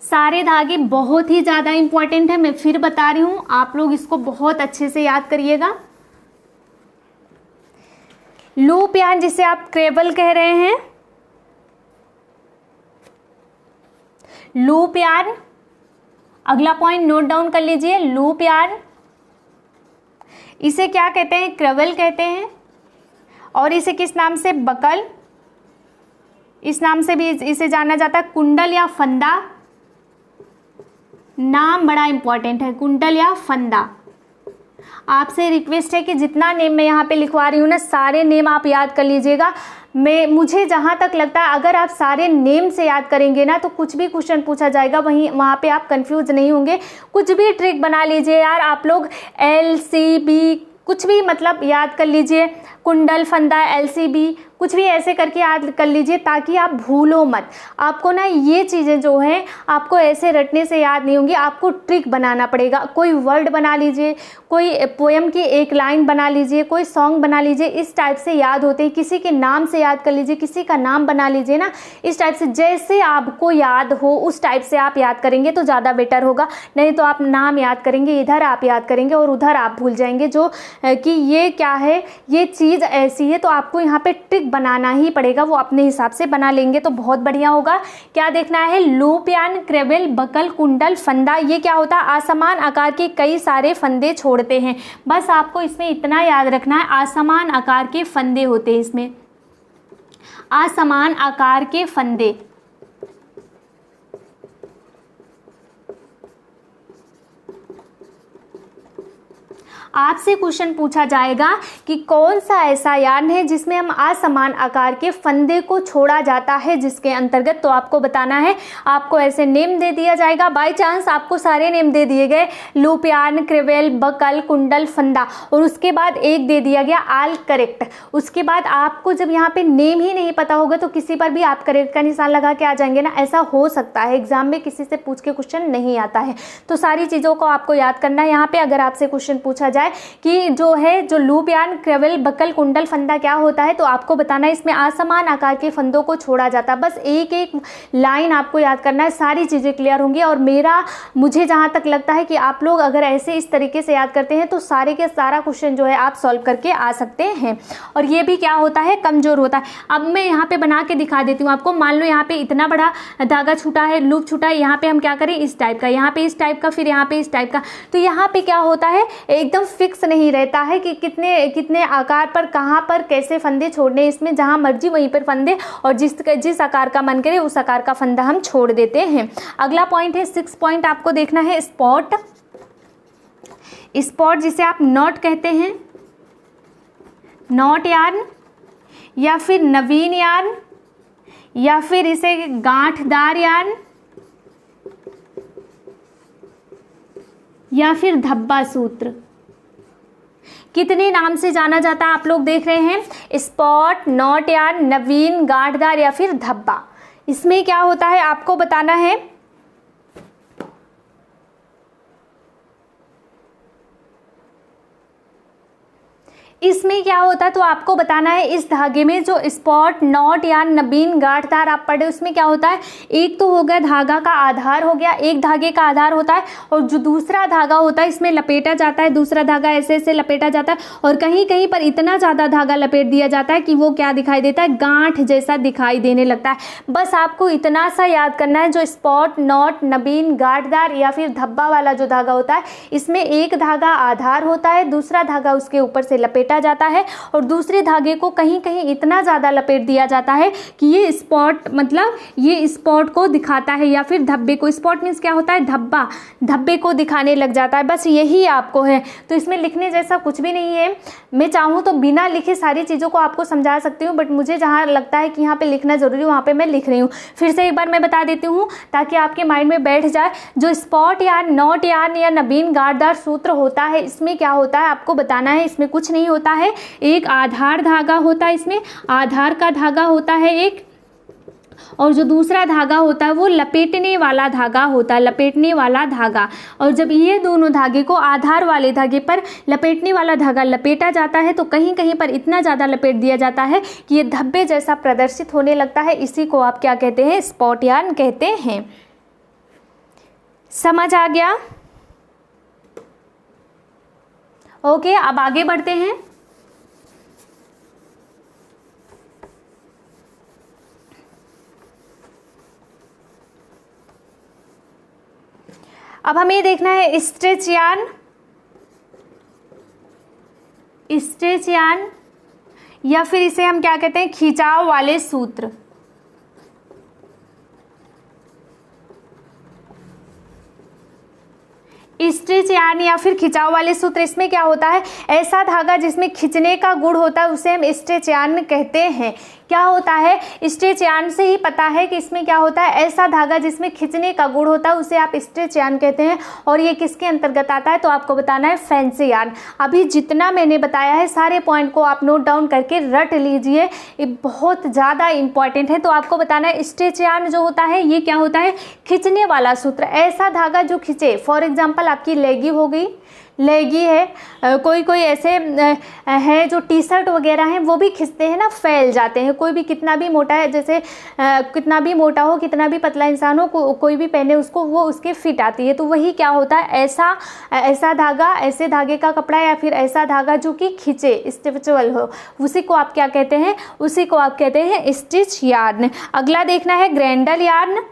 सारे धागे बहुत ही ज़्यादा इंपॉर्टेंट है, मैं फिर बता रही हूँ, आप लोग इसको बहुत अच्छे से याद करिएगा। लूप यार्न, जिसे आप क्रेबल कह रहे हैं, लूप यार्न, अगला पॉइंट नोट डाउन कर लीजिए। लूप यार्न, इसे क्या कहते हैं, क्रेबल कहते हैं। और इसे किस नाम से, बकल, इस नाम से भी इसे जाना जाता है। कुंडल या फंदा, नाम बड़ा इंपॉर्टेंट है, कुंडल या फंदा। आपसे रिक्वेस्ट है कि जितना नेम मैं यहाँ पे लिखवा रही हूँ ना, सारे नेम आप याद कर लीजिएगा। मुझे जहाँ तक लगता है, अगर आप सारे नेम से याद करेंगे ना, तो कुछ भी क्वेश्चन पूछा जाएगा वहाँ पे आप कंफ्यूज नहीं होंगे। कुछ भी ट्रिक बना लीजिए यार आप लोग, LCB कुछ भी मतलब याद कर लीजिए, कुंडल, फंदा, LCB कुछ भी ऐसे करके याद कर लीजिए, ताकि आप भूलो मत। आपको ना ये चीज़ें जो हैं आपको ऐसे रटने से याद नहीं होंगी, आपको ट्रिक बनाना पड़ेगा। कोई वर्ड बना लीजिए, कोई पोएम की एक लाइन बना लीजिए, कोई सॉन्ग बना लीजिए, इस टाइप से याद होते हैं। किसी के नाम से याद कर लीजिए, किसी का नाम बना लीजिए ना, इस टाइप से जैसे आपको याद हो उस टाइप से आप याद करेंगे तो ज़्यादा बेटर होगा। नहीं तो आप नाम याद करेंगे, इधर आप याद करेंगे और उधर आप भूल जाएंगे जो कि ये क्या है, ये चीज़ ऐसी है। तो आपको यहाँ पे ट्रिक बनाना ही पड़ेगा, वो अपने हिसाब से बना लेंगे तो बहुत बढ़िया होगा। क्या देखना है, लूप यार्न, क्रेबल, बकल, कुंडल, फंदा, ये क्या होता है, असमान आकार के कई सारे फंदे छोड़ते हैं। बस आपको इसमें इतना याद रखना है, असमान आकार के फंदे होते हैं इसमें, असमान आकार के फंदे। आपसे क्वेश्चन पूछा जाएगा कि कौन सा ऐसा यार्न है जिसमें हम असमान आकार के फंदे को छोड़ा जाता है जिसके अंतर्गत, तो आपको बताना है। आपको ऐसे नेम दे दिया जाएगा, बाय चांस आपको सारे नेम दे दिए गए, लूप यार्न, क्रेबल, बकल, कुंडल, फंदा, और उसके बाद एक दे दिया गया आल करेक्ट। उसके बाद आपको जब यहाँ पे नेम ही नहीं पता होगा तो किसी पर भी आप करेक्ट का निशान लगा के आ जाएंगे ना, ऐसा हो सकता है एग्जाम में किसी से पूछ के क्वेश्चन नहीं आता है। तो सारी चीज़ों को आपको याद करना है। यहाँ पे अगर आपसे क्वेश्चन पूछा जाए जाए कि जो है जो लूप यार्न, क्रेवल, बकल, कुंडल फंदा क्या होता है, तो आपको बताना है इसमें असमान आकार के फंदों को छोड़ा जाता है। बस एक एक लाइन आपको याद करना है, सारी चीज़ें क्लियर होंगी। और मुझे जहाँ तक लगता है कि आप लोग अगर ऐसे इस तरीके से याद करते हैं तो सारे के सारा क्वेश्चन जो है आप सॉल्व करके आ सकते हैं। और ये भी क्या होता है, कमज़ोर होता है। अब मैं यहाँ पे बना के दिखा देती हूँ आपको। मान लो यहाँ पे इतना बड़ा धागा छूटा है, लूप छूटा है, यहाँ पे हम क्या करें, इस टाइप का, यहाँ पे इस टाइप का, फिर यहाँ पे इस टाइप का। तो यहाँ पे क्या होता है, एकदम फिक्स नहीं रहता है कि कितने कितने आकार पर कहाँ पर कैसे फंदे छोड़ने। इसमें जहाँ मर्जी वहीं पर फंदे और जिस आकार का मन करे उस आकार का फंदा हम छोड़ देते हैं। अगला पॉइंट है 6 पॉइंट, आपको देखना है स्पॉट। स्पॉट जिसे आप नॉट कहते हैं, नॉट यार्न या फिर नवीन यार्न या फिर इसे गांठदार यार्न या फिर धब्बा सूत्र, कितने नाम से जाना जाता है आप लोग देख रहे हैं, स्पॉट, नॉट यार्न, नवीन, गांठदार या फिर धब्बा। इसमें क्या होता है आपको बताना है। इसमें क्या होता है तो आपको बताना है, इस धागे में जो स्पॉट, नॉट या नवीन, गांठदार आप पढ़े, उसमें क्या होता है, एक तो हो गया धागा का आधार हो गया, एक धागे का आधार होता है, और जो दूसरा धागा होता है इसमें लपेटा जाता है, दूसरा धागा ऐसे ऐसे लपेटा जाता है, और कहीं कहीं पर इतना ज़्यादा धागा लपेट दिया जाता है कि वो क्या दिखाई देता है, गांठ जैसा दिखाई देने लगता है। बस आपको इतना सा याद करना है, जो स्पॉट, नॉट, नवीन, गांठदार या फिर धब्बा वाला जो धागा होता है, इसमें एक धागा आधार होता है, दूसरा धागा उसके ऊपर से लपेटा जाता है, और दूसरे धागे को कहीं कहीं इतना ज़्यादा लपेट दिया जाता है कि ये स्पॉट, मतलब ये स्पॉट को दिखाता है, या फिर धब्बे को। स्पॉट मीन्स क्या होता है, धब्बा, धब्बे को दिखाने लग जाता है। बस यही आपको है, तो इसमें लिखने जैसा कुछ भी नहीं है। मैं चाहूँ तो बिना लिखे सारी चीज़ों को आपको समझा सकती हूँ, बट मुझे जहाँ लगता है कि यहाँ पे लिखना ज़रूरी, वहाँ पे मैं लिख रही हूँ। फिर से एक बार मैं बता देती हूँ ताकि आपके माइंड में बैठ जाए। जो स्पॉट या नॉट या नवीन गांठदार सूत्र होता है, इसमें क्या होता है आपको बताना है। इसमें कुछ नहीं होता है, एक आधार धागा होता है, इसमें आधार का धागा होता है एक, और जो दूसरा धागा होता है वो लपेटने वाला धागा होता है, लपेटने वाला धागा। और जब ये दोनों धागे को आधार वाले धागे पर लपेटने वाला धागा लपेटा जाता है तो कहीं कहीं पर इतना ज़्यादा लपेट दिया जाता है कि ये धब्बे जैसा प्रदर्शित होने लगता है। इसी को आप क्या कहते हैं, स्पॉट यार्न कहते हैं। समझ आ गया? ओके, अब आगे बढ़ते हैं। अब हमें देखना है स्ट्रेच यार्न। स्ट्रेच यार्न या फिर इसे हम क्या कहते हैं, खिंचाव वाले सूत्र। स्ट्रेच यार्न या फिर खिंचाव वाले सूत्र, इसमें क्या होता है, ऐसा धागा जिसमें खिंचने का गुण होता है उसे हम स्ट्रेच यार्न कहते हैं। क्या होता है, स्ट्रेच यार्न से ही पता है कि इसमें क्या होता है, ऐसा धागा जिसमें खिंचने का गुण होता है उसे आप स्ट्रेच यार्न कहते हैं। और ये किसके अंतर्गत आता है, तो आपको बताना है फैंसी यार्न। अभी जितना मैंने बताया है सारे पॉइंट को आप नोट डाउन करके रट लीजिए, ये बहुत ज़्यादा इंपॉर्टेंट है। तो आपको बताना है स्ट्रेच यार्न जो होता है ये क्या होता है, खिंचने वाला सूत्र, ऐसा धागा जो खिंचे। फॉर एग्जाम्पल आपकी लेगी हो गई, लेगी है, कोई कोई ऐसे है जो टी शर्ट वगैरह हैं वो भी खिंचते हैं ना, फैल जाते हैं। कोई भी कितना भी मोटा है, जैसे कितना भी मोटा हो, कितना भी पतला इंसान हो, कोई भी पहने उसको, वो उसके फिट आती है। तो वही क्या होता है, ऐसा धागा, ऐसे धागे का कपड़ा या फिर ऐसा धागा जो कि खिंचे, स्ट्रेचेबल हो, उसी को आप क्या कहते हैं, उसी को आप कहते हैं स्टिच यार्न। अगला देखना है ग्रैंडल यार्न।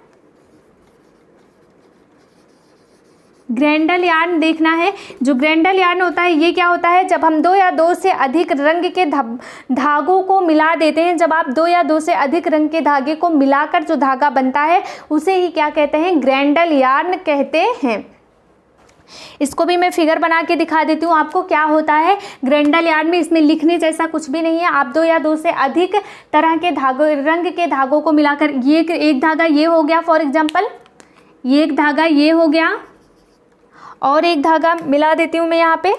ग्रैंडल यार्न देखना है। जो ग्रैंडल यार्न होता है ये क्या होता है, जब हम दो या दो से अधिक रंग के धागों को मिला देते हैं। जब आप दो या दो से अधिक रंग के धागे को मिलाकर जो धागा बनता है उसे ही क्या कहते हैं, ग्रैंडल यार्न कहते हैं। इसको भी मैं फिगर बना के दिखा देती हूँ आपको क्या होता है ग्रैंडल यार्न में। इसमें लिखने जैसा कुछ भी नहीं है। आप दो या दो से अधिक तरह के धागों, रंग के धागों को मिलाकर, ये एक धागा ये हो गया, फॉर एग्जाम्पल ये एक धागा ये हो गया, और एक धागा मिला देती हूँ मैं यहाँ पे,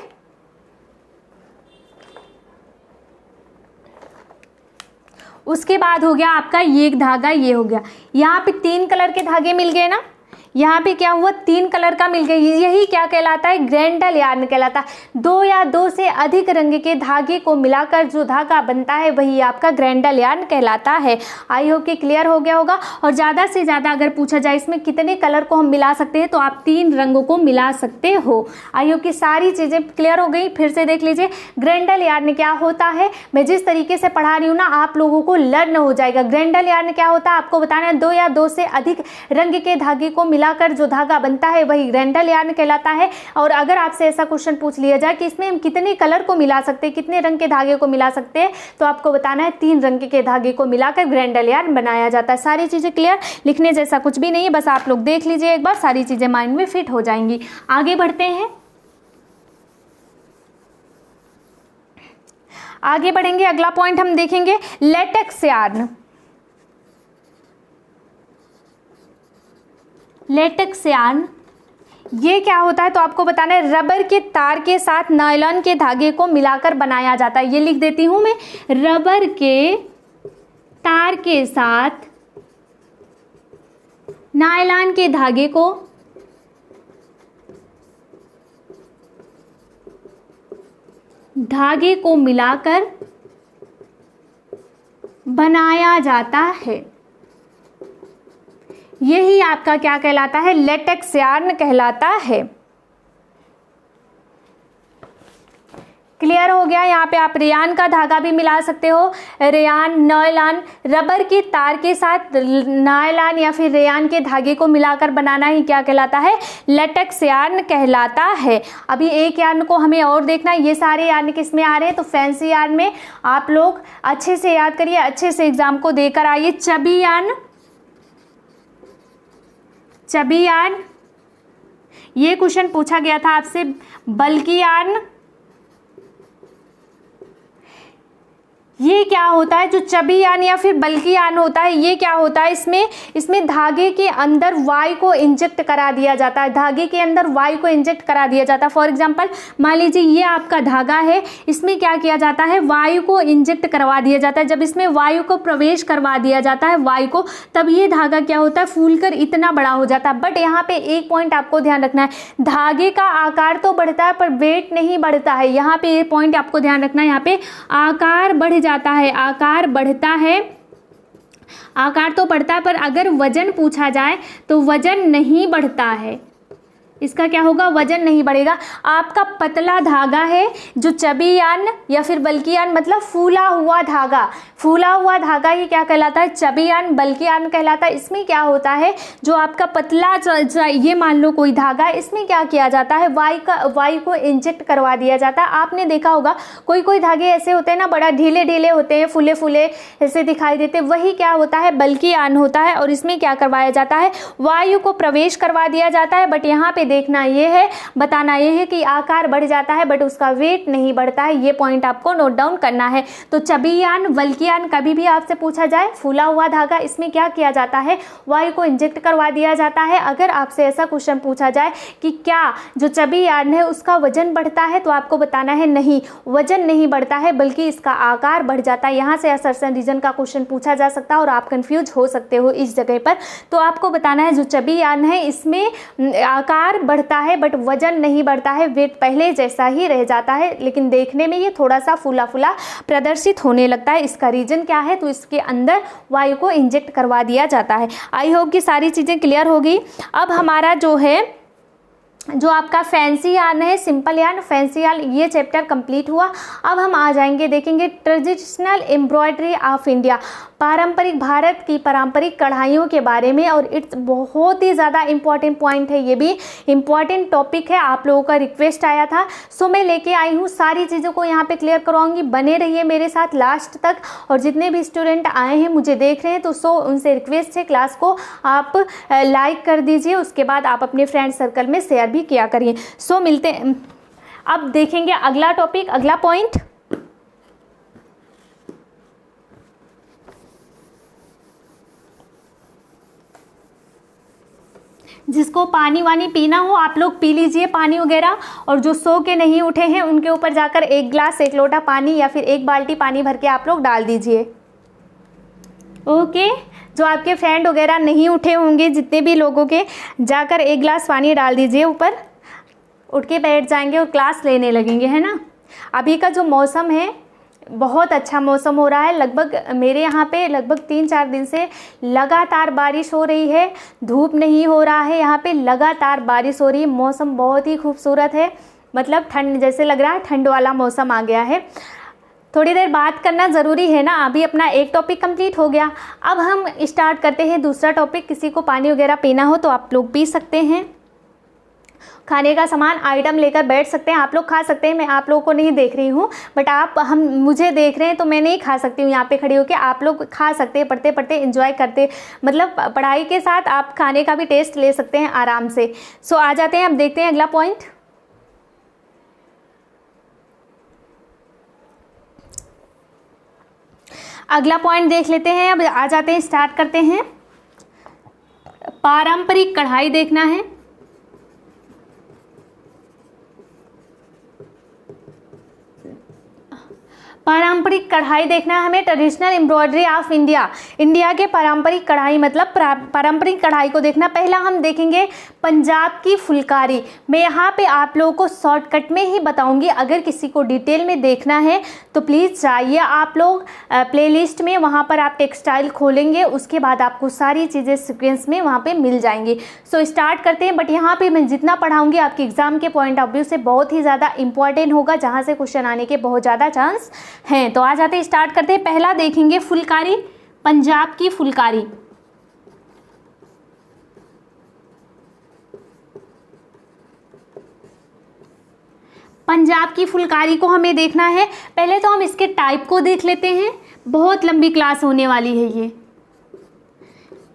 उसके बाद हो गया आपका ये एक धागा ये हो गया। यहाँ पे 3 कलर के धागे मिल गए ना, यहाँ पे क्या हुआ, 3 कलर का मिल गया, यही क्या कहलाता है, ग्रैंडल यार्न कहलाता है। 2 या 2 से अधिक रंग के धागे को मिलाकर जो धागा बनता है वही आपका ग्रैंडल यार्न कहलाता है। आई होप कि क्लियर हो गया होगा। और ज़्यादा से ज़्यादा अगर पूछा जाए इसमें कितने कलर को हम मिला सकते हैं, तो आप 3 रंगों को मिला सकते हो। आई होप कि सारी चीज़ें क्लियर हो गई। फिर से देख लीजिए ग्रैंडल यार्न क्या होता है। मैं जिस तरीके से पढ़ा रही हूँ ना, आप लोगों को लर्न हो जाएगा। ग्रैंडल यार्न क्या होता है आपको बताना है, 2 या 2 से अधिक रंग के धागे को मिलाकर जो धागा बनता है वही ग्रैंडल यार्न कहलाता है। और अगर आपसे ऐसा क्वेश्चन पूछ लिया जाए कि इसमें हम कितने कलर को मिला सकते हैं, कितने रंग के धागे को मिला सकते हैं, तो आपको बताना है 3 रंग के धागे को मिलाकर ग्रैंडल यार्न बनाया जाता है। सारी चीज़ें क्लियर, लिखने जैसा कुछ भी नहीं है, बस आप लोग देख लीजिए एक बार, सारी चीज़ें माइंड में फिट हो जाएंगी। आगे बढ़ते हैं, आगे बढ़ेंगे। अगला पॉइंट हम देखेंगे लेटेक्स यार्न। लेटेक्स यार्न ये क्या होता है, तो आपको बताना है रबर के तार के साथ नायलॉन के धागे को मिलाकर बनाया जाता है। ये लिख देती हूं मैं, रबर के तार के साथ नायलॉन के धागे को मिलाकर बनाया जाता है। यही आपका क्या कहलाता है, लेटेक्स यार्न कहलाता है। क्लियर हो गया। यहाँ पे आप रेयान का धागा भी मिला सकते हो, रेयान, नायलॉन, रबर के तार के साथ नायलॉन या फिर रेयान के धागे को मिलाकर बनाना ही क्या कहलाता है, लेटेक्स यार्न कहलाता है। अभी एक यार्न को हमें और देखना है, ये सारे यार्न किस में आ रहे हैं, तो फैंसी यार्न में। आप लोग अच्छे से याद करिए, अच्छे से एग्जाम को देकर आइए। चबी यार्न, चबी यार्न, ये क्वेश्चन पूछा गया था आपसे। बल्कि यार्न, ये क्या होता है, जो चबी यार्न या फिर बल्कि यार्न होता है, ये क्या होता है, इसमें धागे के अंदर वायु को इंजेक्ट करा दिया जाता है। धागे के अंदर वायु को इंजेक्ट करा दिया जाता है। फॉर एग्जांपल मान लीजिए ये आपका धागा है, इसमें क्या किया जाता है, वायु को इंजेक्ट करवा दिया जाता है। जब इसमें वायु को प्रवेश करवा दिया जाता है, वायु को, तब ये धागा क्या होता है, फूलकर इतना बड़ा हो जाता है। बट यहाँ पे एक पॉइंट आपको ध्यान रखना है, धागे का आकार तो बढ़ता है पर वेट नहीं बढ़ता है। यहाँ पे ये पॉइंट आपको ध्यान रखना है, यहाँ पे आकार बढ़ जाता है, आकार बढ़ता है, आकार तो बढ़ता है पर अगर वजन पूछा जाए तो वजन नहीं बढ़ता है। इसका क्या होगा, वजन नहीं बढ़ेगा। आपका पतला धागा है जो चबी यार्न या फिर बल्कि यार्न, मतलब फूला हुआ धागा, फूला हुआ धागा ही क्या कहलाता है, चबी यार्न, बल्कि यार्न कहलाता है। इसमें क्या होता है, जो आपका पतला, ये मान लो कोई धागा है, इसमें क्या किया जाता है, वायु को इंजेक्ट करवा दिया जाता है। आपने देखा होगा कोई कोई धागे ऐसे होते हैं ना, बड़ा ढीले ढीले होते हैं, फूले फूले ऐसे दिखाई देते, वही क्या होता है, बल्कि यार्न होता है। और इसमें क्या करवाया जाता है, वायु को प्रवेश करवा दिया जाता है। बट यहाँ पे देखना ये है, बताना ये है कि आकार बढ़ जाता है बट उसका वेट नहीं बढ़ता है। ये पॉइंट आपको नोट डाउन करना है। तो चबी यार्न, बल्कि यार्न कभी भी आपसे पूछा जाए, फूला हुआ धागा, इसमें क्या किया जाता है, वायु को इंजेक्ट करवा दिया जाता है। अगर आपसे ऐसा क्वेश्चन पूछा जाए कि क्या जो चबी यार्न है उसका वजन बढ़ता है, तो आपको बताना है नहीं, वजन नहीं बढ़ता है बल्कि इसका आकार बढ़ जाता है। यहाँ से असर्शन रीजन का क्वेश्चन पूछा जा सकता है और आप कंफ्यूज हो सकते हो इस जगह पर। तो आपको बताना है जो चबी यार्न है इसमें आकार बढ़ता है बट वजन नहीं बढ़ता है, वेट पहले जैसा ही रह जाता है, लेकिन देखने में ये थोड़ा सा फूला फूला प्रदर्शित होने लगता है। इसका रीजन क्या है, तो इसके अंदर वायु को इंजेक्ट करवा दिया जाता है। आई होप कि सारी चीज़ें क्लियर होगी। अब हमारा जो है, जो आपका फैंसी यार्न है, सिंपल यार्न, फैंसी यार्न, ये चैप्टर कंप्लीट हुआ। अब हम आ जाएंगे, देखेंगे ट्रेडिशनल एम्ब्रॉयडरी ऑफ इंडिया, पारंपरिक, भारत की पारंपरिक कढ़ाइयों के बारे में। और इट्स बहुत ही ज़्यादा इंपॉर्टेंट पॉइंट है, ये भी इंपॉर्टेंट टॉपिक है, आप लोगों का रिक्वेस्ट आया था, सो मैं लेके आई हूँ। सारी चीज़ों को यहाँ पे क्लियर करवाऊंगी, बने रहिए मेरे साथ लास्ट तक। और जितने भी स्टूडेंट आए हैं, मुझे देख रहे हैं, तो सो उनसे रिक्वेस्ट है क्लास को आप लाइक कर दीजिए, उसके बाद आप अपने फ्रेंड सर्कल में शेयर भी किया करिए। सो मिलते हैं, अब देखेंगे अगला टॉपिक, अगला पॉइंट। जिसको पानी वानी पीना हो आप लोग पी लीजिए पानी वगैरह, और जो सो के नहीं उठे हैं उनके ऊपर जाकर एक गिलास, एक लोटा पानी या फिर एक बाल्टी पानी भर के आप लोग डाल दीजिए। ओके, जो आपके फ्रेंड वगैरह नहीं उठे होंगे, जितने भी लोगों के, जाकर एक गिलास पानी डाल दीजिए ऊपर, उठ के बैठ जाएंगे और क्लास लेने लगेंगे, है ना। अभी का जो मौसम है बहुत अच्छा मौसम हो रहा है। लगभग मेरे यहाँ पे लगभग 3-4 दिन से लगातार बारिश हो रही है, धूप नहीं हो रहा है, यहाँ पे लगातार बारिश हो रही है। मौसम बहुत ही खूबसूरत है, मतलब ठंड जैसे लग रहा है, ठंड वाला मौसम आ गया है। थोड़ी देर बात करना ज़रूरी है ना। अभी अपना एक टॉपिक कंप्लीट हो गया, अब हम स्टार्ट करते हैं दूसरा टॉपिक। किसी को पानी वगैरह पीना हो तो आप लोग पी सकते हैं, खाने का सामान आइटम लेकर बैठ सकते हैं, आप लोग खा सकते हैं। मैं आप लोगों को नहीं देख रही हूँ, बट आप मुझे देख रहे हैं तो मैं नहीं खा सकती हूँ यहाँ पे खड़ी होकर। आप लोग खा सकते हैं, पढ़ते पढ़ते एंजॉय करते, मतलब पढ़ाई के साथ आप खाने का भी टेस्ट ले सकते हैं आराम से। सो आ जाते हैं, अब देखते हैं अगला पॉइंट। अगला पॉइंट देख लेते हैं, अब आ जाते हैं, स्टार्ट करते हैं। पारंपरिक कढ़ाई देखना है। पारंपरिक कढ़ाई देखना है हमें, traditional embroidery of India. India के पारंपरिक कढ़ाई मतलब पारंपरिक कढ़ाई को देखना। पहला हम देखेंगे पंजाब की फुलकारी। मैं यहाँ पे आप लोगों को शॉर्टकट में ही बताऊंगी, अगर किसी को डिटेल में देखना है तो प्लीज़ जाइए आप लोग प्लेलिस्ट में, वहाँ पर आप टेक्सटाइल खोलेंगे, उसके बाद आपको सारी चीज़ें सीक्वेंस में वहाँ पे मिल जाएंगी। सो स्टार्ट करते हैं। बट यहाँ पे मैं जितना पढ़ाऊँगी आपके एग्जाम के पॉइंट ऑफ व्यू से बहुत ही ज़्यादा इंपॉर्टेंट होगा, जहाँ से क्वेश्चन आने के बहुत ज़्यादा चांस हैं। तो आ जाते हैं, स्टार्ट करते हैं। पहला देखेंगे फुलकारी, पंजाब की फुलकारी। पंजाब की फुलकारी को हमें देखना है। पहले तो हम इसके टाइप को देख लेते हैं, बहुत लंबी क्लास होने वाली है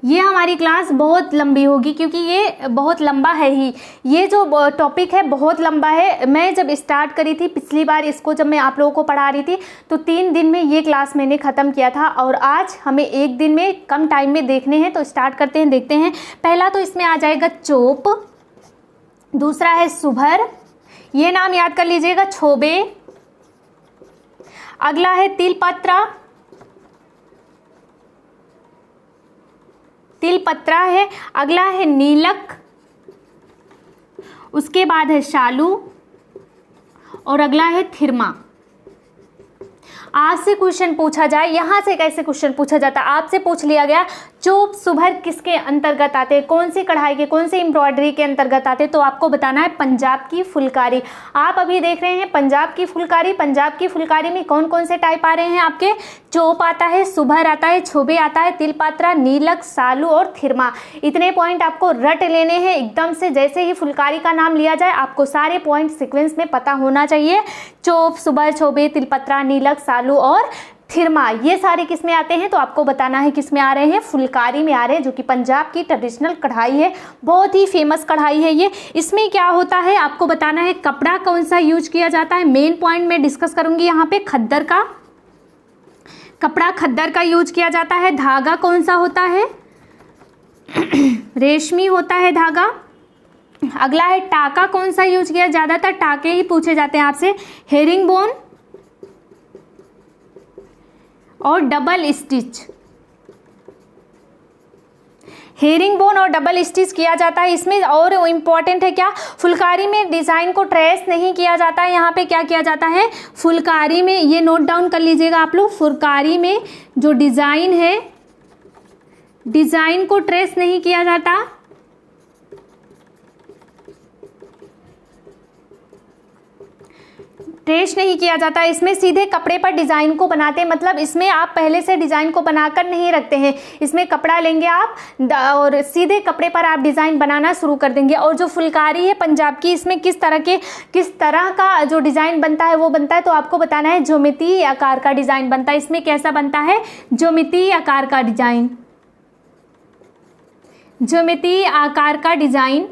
ये हमारी क्लास बहुत लंबी होगी, क्योंकि ये बहुत लंबा है ही, ये जो टॉपिक है बहुत लंबा है। मैं जब स्टार्ट करी थी पिछली बार इसको, जब मैं आप लोगों को पढ़ा रही थी, तो 3 दिन में ये क्लास मैंने ख़त्म किया था, और आज हमें 1 दिन में कम टाइम में देखने हैं। तो स्टार्ट करते हैं, देखते हैं। पहला तो इसमें आ जाएगा चोप, दूसरा है सुभर, ये नाम याद कर लीजिएगा, छोबे। अगला है तिलपत्रा, तिलपत्रा है। अगला है नीलक, उसके बाद है शालू, और अगला है थिरमा। आपसे क्वेश्चन पूछा जाए, यहाँ से कैसे क्वेश्चन पूछा जाता है, आपसे पूछ लिया गया चोप सुभर किसके अंतर्गत आते हैं, कौन सी कढ़ाई के, कौन सी एम्ब्रॉयडरी के अंतर्गत आते हैं, तो आपको बताना है पंजाब की फुलकारी। आप अभी देख रहे हैं पंजाब की फुलकारी। पंजाब की फुलकारी में कौन कौन से टाइप आ रहे हैं आपके, चोप आता है, सुभर आता है, छोबे आता है, तिलपात्रा, नीलक, सालू और थिरमा। इतने पॉइंट आपको रट लेने हैं एकदम से। जैसे ही फुलकारी का नाम लिया जाए आपको सारे पॉइंट सीक्वेंस में पता होना चाहिए। चोप, सुभर, छोबे, तिलपत्रा, नीलक, सालू और थिरमा, ये सारे किस में आते हैं, तो आपको बताना है किस में आ रहे हैं, फुलकारी में आ रहे हैं, जो कि पंजाब की ट्रेडिशनल कढ़ाई है, बहुत ही फेमस कढ़ाई है ये। इसमें क्या होता है आपको बताना है, कपड़ा कौन सा यूज किया जाता है, मेन पॉइंट में डिस्कस करूंगी यहाँ पे। खद्दर का कपड़ा, खद्दर का यूज किया जाता है। धागा कौन सा होता है, रेशमी होता है धागा। अगला है टाका, कौन सा यूज किया, ज्यादातर टाके ही पूछे जाते हैं आपसे। हेरिंग बोन और डबल स्टिच, हेरिंग बोन और डबल स्टिच किया जाता है इसमें। और इम्पॉर्टेंट है क्या, फुलकारी में डिज़ाइन को ट्रेस नहीं किया जाता है। यहाँ पे क्या किया जाता है, फुलकारी में, ये नोट डाउन कर लीजिएगा आप लोग, फुलकारी में जो डिज़ाइन है, डिज़ाइन को ट्रेस नहीं किया जाता। ट्रेस नहीं किया जाता, इसमें सीधे कपड़े पर डिज़ाइन को बनाते हैं। मतलब इसमें आप पहले से डिज़ाइन को बनाकर नहीं रखते हैं, इसमें कपड़ा लेंगे आप और सीधे कपड़े पर आप डिज़ाइन बनाना शुरू कर देंगे। और जो फुलकारी है पंजाब की, इसमें किस तरह का जो डिज़ाइन बनता है वो बनता है, तो आपको बताना है ज्योमेट्री आकार का डिज़ाइन बनता है। इसमें कैसा बनता है, ज्योमेट्री आकार का डिज़ाइन, ज्योमेट्री आकार का डिज़ाइन।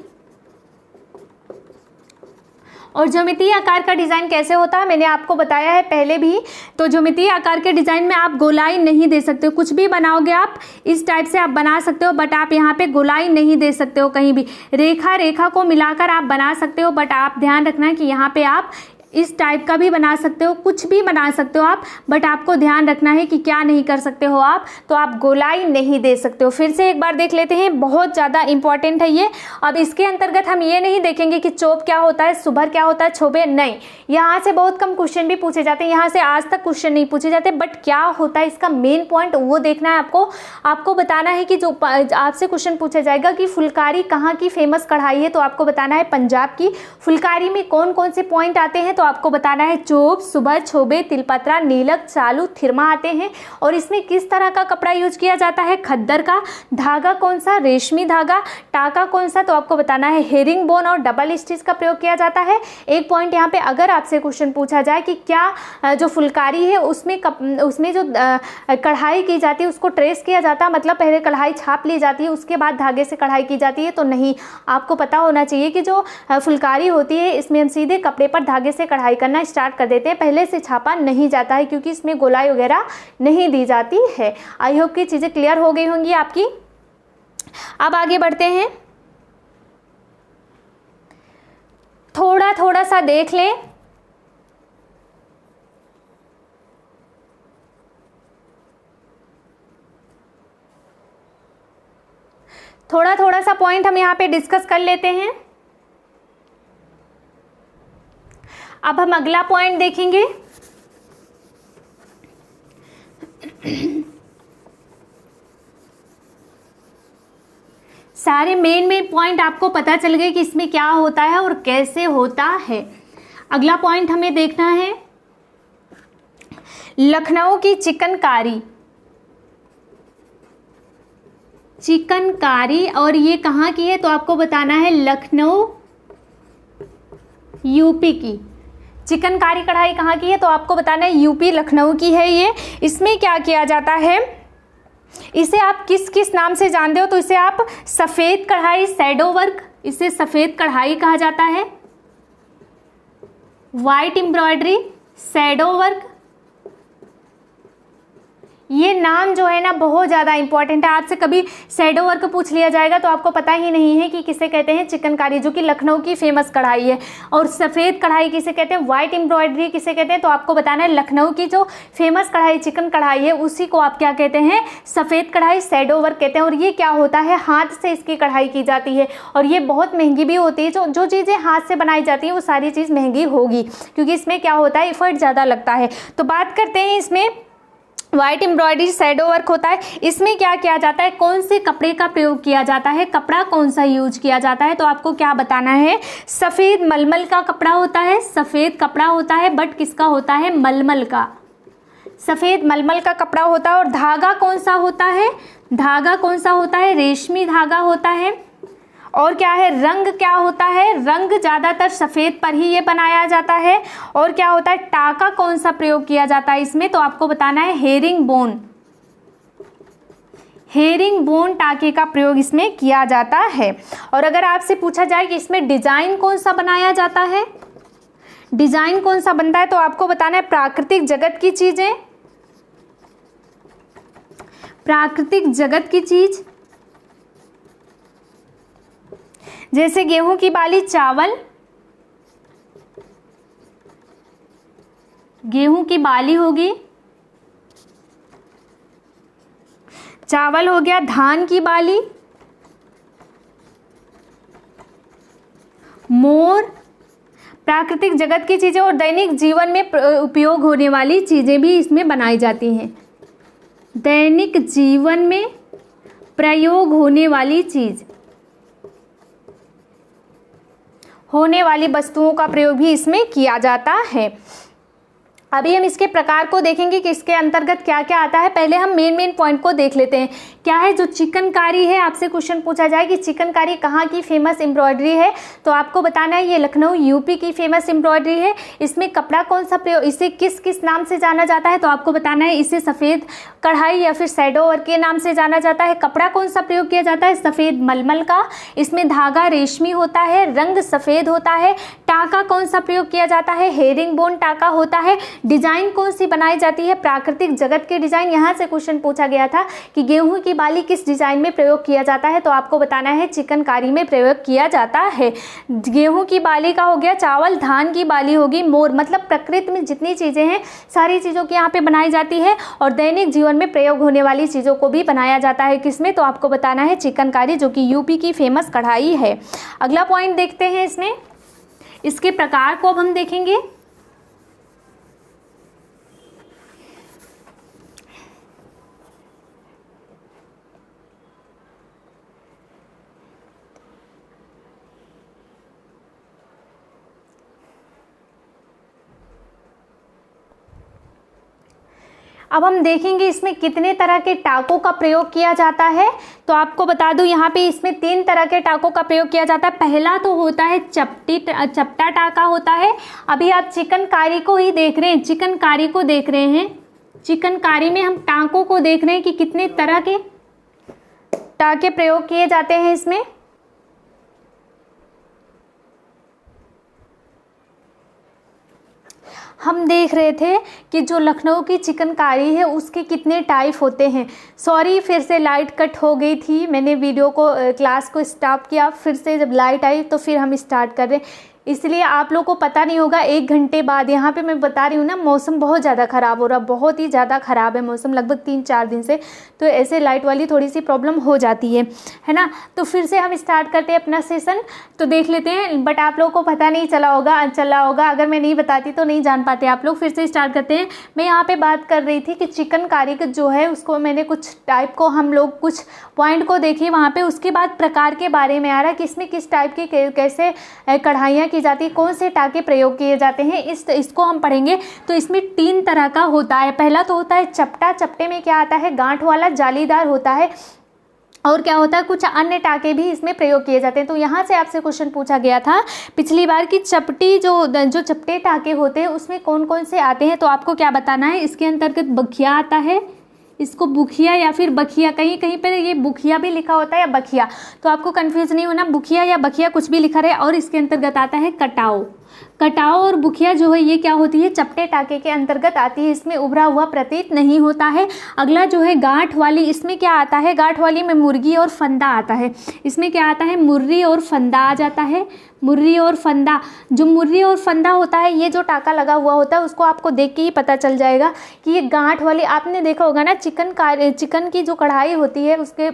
और ज्योमेट्री आकार का डिज़ाइन कैसे होता है मैंने आपको बताया है पहले भी। तो ज्योमेट्री आकार के डिज़ाइन में आप गोलाई नहीं दे सकते हो, कुछ भी बनाओगे आप इस टाइप से आप बना सकते हो, बट आप यहाँ पे गोलाई नहीं दे सकते हो कहीं भी। रेखा रेखा को मिलाकर आप बना सकते हो, बट आप ध्यान रखना कि यहाँ पे आप इस टाइप का भी बना सकते हो, कुछ भी बना सकते हो आप, बट आपको ध्यान रखना है कि क्या नहीं कर सकते हो आप, तो आप गोलाई नहीं दे सकते हो। फिर से एक बार देख लेते हैं, बहुत ज़्यादा इंपॉर्टेंट है ये। अब इसके अंतर्गत हम ये नहीं देखेंगे कि चोप क्या होता है, सुभर क्या होता है, छोबे नहीं, यहाँ से बहुत कम क्वेश्चन भी पूछे जाते हैं, यहाँ से आज तक क्वेश्चन नहीं पूछे जाते, बट क्या होता है इसका मेन पॉइंट वो देखना है आपको। आपको बताना है कि जो आपसे क्वेश्चन पूछा जाएगा कि फुलकारी कहाँ की फेमस कढ़ाई है, तो आपको बताना है पंजाब की। फुलकारी में कौन कौन से पॉइंट आते हैं, तो आपको बताना है चोप, सुभर, छोबे, तिलपत्रा, नीलक, चालू, थिरमा आते हैं। और इसमें किस तरह का कपड़ा यूज किया जाता है, खद्दर का। धागा कौन सा, रेशमी धागा। टाका कौन सा, तो आपको बताना है हेरिंग बोन और डबल स्टिच का प्रयोग किया जाता है। एक पॉइंट यहाँ पे अगर आपसे क्वेश्चन पूछा जाए कि क्या जो फुलकारी है उसमें जो कढ़ाई की जाती है उसको ट्रेस किया जाता है, मतलब पहले कढ़ाई छाप ली जाती है उसके बाद धागे से कढ़ाई की जाती है, तो नहीं। आपको पता होना चाहिए कि जो फुलकारी होती है इसमें हम सीधे कपड़े पर धागे से कढ़ाई करना स्टार्ट कर देते हैं, पहले से छापा नहीं जाता है, क्योंकि इसमें गोलाई वगैरह नहीं दी जाती है। आई होप कि चीज़ें क्लियर हो गई होंगी आपकी। अब आगे बढ़ते हैं, थोड़ा थोड़ा सा देख लें। थोड़ा थोड़ा सा पॉइंट हम यहाँ पे डिस्कस कर लेते हैं। अब हम अगला पॉइंट देखेंगे। सारे मेन पॉइंट आपको पता चल गए कि इसमें क्या होता है और कैसे होता है। अगला पॉइंट हमें देखना है लखनऊ की चिकनकारी। चिकनकारी और ये कहाँ की है, तो आपको बताना है लखनऊ यूपी की। चिकनकारी कढ़ाई कहाँ की है, तो आपको बताना है यूपी लखनऊ की है ये। इसमें क्या किया जाता है, इसे आप किस किस नाम से जानते हो, तो इसे आप सफ़ेद कढ़ाई, शैडो वर्क, इसे सफ़ेद कढ़ाई कहा जाता है। वाइट एम्ब्रॉयडरी, शैडो वर्क, ये नाम जो है ना बहुत ज़्यादा इंपॉर्टेंट है। आपसे कभी शैडो वर्क पूछ लिया जाएगा तो आपको पता ही नहीं है कि किसे कहते हैं, चिकनकारी जो कि लखनऊ की फेमस कढ़ाई है। और सफ़ेद कढ़ाई किसे कहते हैं, वाइट एम्ब्रॉयडरी किसे कहते हैं, तो आपको बताना है लखनऊ की जो फेमस कढ़ाई चिकन कढ़ाई है उसी को आप क्या कहते हैं, सफ़ेद कढ़ाई, शैडो वर्क कहते हैं। और ये क्या होता है, हाथ से इसकी कढ़ाई की जाती है और ये बहुत महंगी भी होती है। जो चीज़ें हाथ से बनाई जाती है वो सारी चीज़ महंगी होगी, क्योंकि इसमें क्या होता है, एफर्ट ज़्यादा लगता है। तो बात करते हैं इसमें वाइट एम्ब्रॉयडरी, शैडो वर्क होता है। इसमें क्या किया जाता है, कौन से कपड़े का प्रयोग किया जाता है, कपड़ा कौन सा यूज किया जाता है, तो आपको क्या बताना है, सफ़ेद मलमल का कपड़ा होता है। सफ़ेद कपड़ा होता है बट किसका होता है, मलमल का, सफ़ेद मलमल का कपड़ा होता है। और धागा कौन सा होता है, धागा कौन सा होता है, रेशमी धागा होता है। और क्या है, रंग क्या होता है, रंग ज़्यादातर सफ़ेद पर ही ये बनाया जाता है। और क्या होता है, टाका कौन सा प्रयोग किया जाता है इसमें, तो आपको बताना है हेरिंग बोन। हेरिंग बोन टाके का प्रयोग इसमें किया जाता है। और अगर आपसे पूछा जाए कि इसमें डिज़ाइन कौन सा बनाया जाता है, डिज़ाइन कौन सा बनता है, तो आपको बताना है प्राकृतिक जगत की चीज़ें, प्राकृतिक जगत की चीज़ जैसे गेहूं की बाली, चावल, गेहूं की बाली होगी, चावल हो गया, धान की बाली, मोर, प्राकृतिक जगत की चीज़ें। और दैनिक जीवन में उपयोग होने वाली चीज़ें भी इसमें बनाई जाती हैं। दैनिक जीवन में प्रयोग होने वाली चीज़, होने वाली वस्तुओं का प्रयोग भी इसमें किया जाता है। अभी हम इसके प्रकार को देखेंगे कि इसके अंतर्गत क्या क्या आता है। पहले हम मेन पॉइंट को देख लेते हैं। क्या है, जो चिकनकारी है, आपसे क्वेश्चन पूछा जाए कि चिकनकारी कहाँ की फेमस एम्ब्रॉयडरी है, तो आपको बताना है ये लखनऊ यूपी की फेमस एम्ब्रॉयडरी है। इसमें कपड़ा कौन सा प्रयोग, इसे किस किस नाम से जाना जाता है, तो आपको बताना है इसे सफ़ेद कढ़ाई या फिर शैडो वर्क के नाम से जाना जाता है। कपड़ा कौन सा प्रयोग किया जाता है, सफ़ेद मलमल का। इसमें धागा रेशमी होता है, रंग सफ़ेद होता है। टाका कौन सा प्रयोग किया जाता है, हेरिंग बोन टाका होता है। डिजाइन कौन सी बनाई जाती है, प्राकृतिक जगत के डिजाइन। यहाँ से क्वेश्चन पूछा गया था कि गेहूं की बाली किस डिजाइन में प्रयोग किया जाता है, तो आपको बताना है चिकनकारी में प्रयोग किया जाता है। गेहूं की बाली का हो गया चावल, धान की बाली होगी मोर। मतलब प्रकृति में जितनी चीजें हैं सारी चीजों की यहाँ पे बनाई जाती है, और दैनिक जीवन में प्रयोग होने वाली चीजों को भी बनाया जाता है किसमें, तो आपको बताना है चिकनकारी, जो कि यूपी की फेमस कढ़ाई है। अगला पॉइंट देखते हैं इसमें, इसके प्रकार को अब हम देखेंगे। अब हम देखेंगे इसमें कितने तरह के टाकों का प्रयोग किया जाता है। तो आपको बता दूं यहाँ पे इसमें 3 तरह के टाकों का प्रयोग किया जाता है। पहला तो होता है चपटा टाका होता है। अभी आप चिकनकारी को ही देख रहे हैं, चिकनकारी को देख रहे हैं, चिकनकारी में हम टाकों को देख रहे हैं कि कितने तरह के टाके प्रयोग किए जाते हैं इसमें। हम देख रहे थे कि जो लखनऊ की चिकनकारी है उसके कितने टाइप होते हैं। सॉरी, फिर से लाइट कट हो गई थी, मैंने वीडियो को क्लास को स्टॉप किया, फिर से जब लाइट आई तो फिर हम स्टार्ट कर रहे हैं, इसलिए आप लोगों को पता नहीं होगा 1 घंटे बाद। यहाँ पे मैं बता रही हूँ ना, मौसम बहुत ज़्यादा ख़राब हो रहा, बहुत ही ज़्यादा ख़राब है मौसम लगभग 3-4 दिन से, तो ऐसे लाइट वाली थोड़ी सी प्रॉब्लम हो जाती है ना। तो फिर से हम स्टार्ट करते हैं अपना सेशन, तो देख लेते हैं। बट आप लोगों को पता नहीं चला होगा, अगर मैं नहीं बताती तो नहीं जान पाते आप लोग। फिर से स्टार्ट करते हैं। मैं यहाँ पर बात कर रही थी कि चिकनकारी जो है उसको मैंने कुछ टाइप को, हम लोग कुछ पॉइंट को देखिए वहाँ पर, उसके बाद प्रकार के बारे में आ रहा है कि इसमें किस टाइप की कैसे कढ़ाइयाँ की जाती है, कौन से टाके प्रयोग किए जाते हैं, इसको हम पढ़ेंगे। तो इसमें 3 तरह का होता है। पहला तो होता है चपटा। चपटे में क्या आता है, गांठ वाला जालीदार होता है, और क्या होता है कुछ अन्य टाके भी इसमें प्रयोग किए जाते हैं। तो यहाँ से आपसे क्वेश्चन पूछा गया था पिछली बार कि चपटी जो चपटे टाके होते हैं उसमें कौन कौन से आते हैं, तो आपको क्या बताना है। इसके अंतर्गत बखिया आता है, इसको बुखिया या फिर बखिया, कहीं कहीं पर ये बुखिया भी लिखा होता है या बखिया, तो आपको कंफ्यूज नहीं होना, बुखिया या बखिया कुछ भी लिखा रहे। और इसके अंतर्गत आता है कटाव। कटाव और बुखिया जो है ये क्या होती है, चपटे टाके के अंतर्गत आती है, इसमें उभरा हुआ प्रतीत नहीं होता है। अगला जो है गांठ वाली, इसमें क्या आता है, गांठ वाली में मुर्गी और फंदा आता है। इसमें क्या आता है, मुर्री और फंदा आ जाता है, मुर्री और फंदा। जो मुर्री और फंदा होता है, ये जो टाका लगा हुआ होता है उसको आपको देख के ही पता चल जाएगा कि ये गांठ वाली। आपने देखा होगा ना चिकन की जो कढ़ाई होती है उसके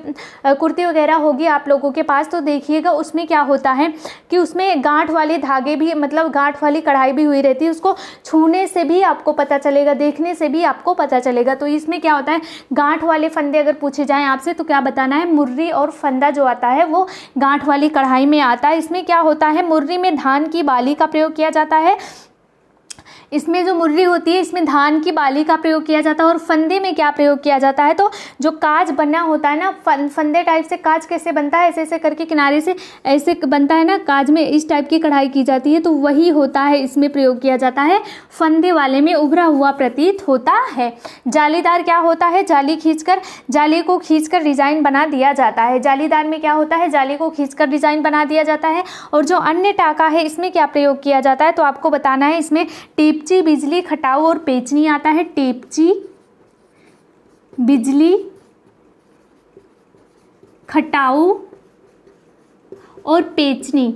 कुर्ती वगैरह होगी आप लोगों के पास, तो देखिएगा उसमें क्या होता है कि उसमें गांठ वाले धागे भी, मतलब गांठ वाली कढ़ाई भी हुई रहती है। उसको छूने से भी आपको पता चलेगा, देखने से भी आपको पता चलेगा। तो इसमें क्या होता है, गांठ वाले फंदे अगर पूछे जाएं आपसे तो क्या बताना है, मुर्री और फंदा जो आता है वो गांठ वाली कढ़ाई में आता है। इसमें क्या होता है, मुर्री में धान की बाली का प्रयोग किया जाता है। इसमें जो मुर्री होती है इसमें धान की बाली का प्रयोग किया जाता है। और फंदे में क्या प्रयोग किया जाता है, तो जो काज बना होता है ना, फंदे टाइप से काज कैसे बनता है, ऐसे ऐसे करके किनारे से ऐसे बनता है ना काज में, इस टाइप की कढ़ाई की जाती है, तो वही होता है इसमें प्रयोग किया जाता है। फंदे वाले में उभरा हुआ प्रतीत होता है। जालीदार क्या होता है, जाली को खींचकर डिजाइन बना दिया जाता है। जालीदार में क्या होता है, जाली को खींचकर डिजाइन बना दिया जाता है। और जो अन्य टाका है इसमें क्या प्रयोग किया जाता है, तो आपको बताना है। इसमें टेपची, बिजली, खटाऊ और पेचनी आता है। टेपची, बिजली, खटाऊ और पेचनी,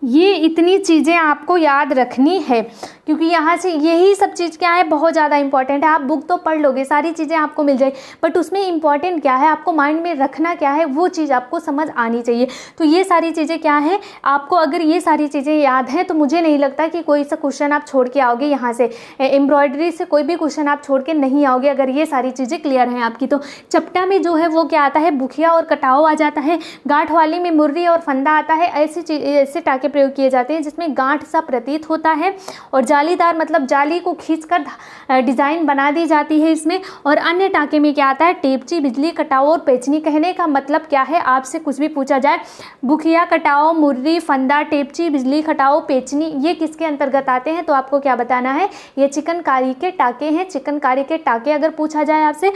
ये इतनी चीज़ें आपको याद रखनी है, क्योंकि यहाँ से यही सब चीज़ क्या है, बहुत ज़्यादा इंपॉर्टेंट है। आप बुक तो पढ़ लोगे, सारी चीज़ें आपको मिल जाएगी, बट उसमें इंपॉर्टेंट क्या है, आपको माइंड में रखना क्या है, वो चीज़ आपको समझ आनी चाहिए। तो ये सारी चीज़ें क्या है, आपको अगर ये सारी चीज़ें याद हैं तो मुझे नहीं लगता कि कोई सा क्वेश्चन आप छोड़ के आओगे। यहाँ से एम्ब्रॉयडरी से कोई भी क्वेश्चन आप छोड़ के नहीं आओगे अगर ये सारी चीज़ें क्लियर हैं आपकी। तो चपटा में जो है वो क्या आता है, बुखिया और कटाव आ जाता है। गांठ वाली में मुर्री और फंदा आता है। ऐसे टाके प्रयोग किए जाते हैं जिसमें गांठ सा प्रतीत होता है। और जालीदार मतलब जाली को खींचकर डिजाइन बना दी जाती है इसमें। और अन्य टाके में क्या आता है, टेपची, बिजली, कटाव और पेचनी। कहने का मतलब क्या है, आपसे कुछ भी पूछा जाए, बुखिया, कटाव, मुर्री, फंदा, टेपची, बिजली, खटाव, पेचनी, ये किसके अंतर्गत आते हैं, तो आपको क्या बताना है, ये चिकनकारी के टाके हैं। चिकनकारी के टाके अगर पूछा जाए आपसे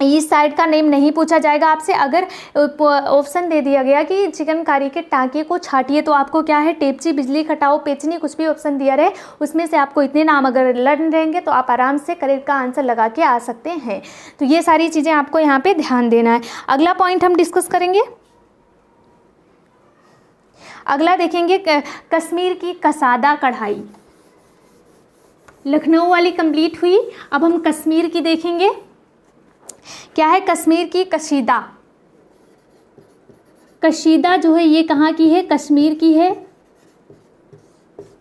इस साइड का नेम नहीं पूछा जाएगा आपसे। अगर ऑप्शन दे दिया गया कि चिकनकारी के टाँके को छाटिए तो आपको क्या है, टेपची, बिजली खटाओ, पेचनी, कुछ भी ऑप्शन दिया रहे उसमें से आपको इतने नाम अगर लर्न रहेंगे तो आप आराम से करेक्ट का आंसर लगा के आ सकते हैं। तो ये सारी चीज़ें आपको यहाँ पे ध्यान देना है। अगला पॉइंट हम डिस्कस करेंगे। अगला देखेंगे कश्मीर की कसादा कढ़ाई। लखनऊ वाली कंप्लीट हुई, अब हम कश्मीर की देखेंगे। क्या है कश्मीर की कशीदा। कशीदा जो है ये कहाँ की है, कश्मीर की है।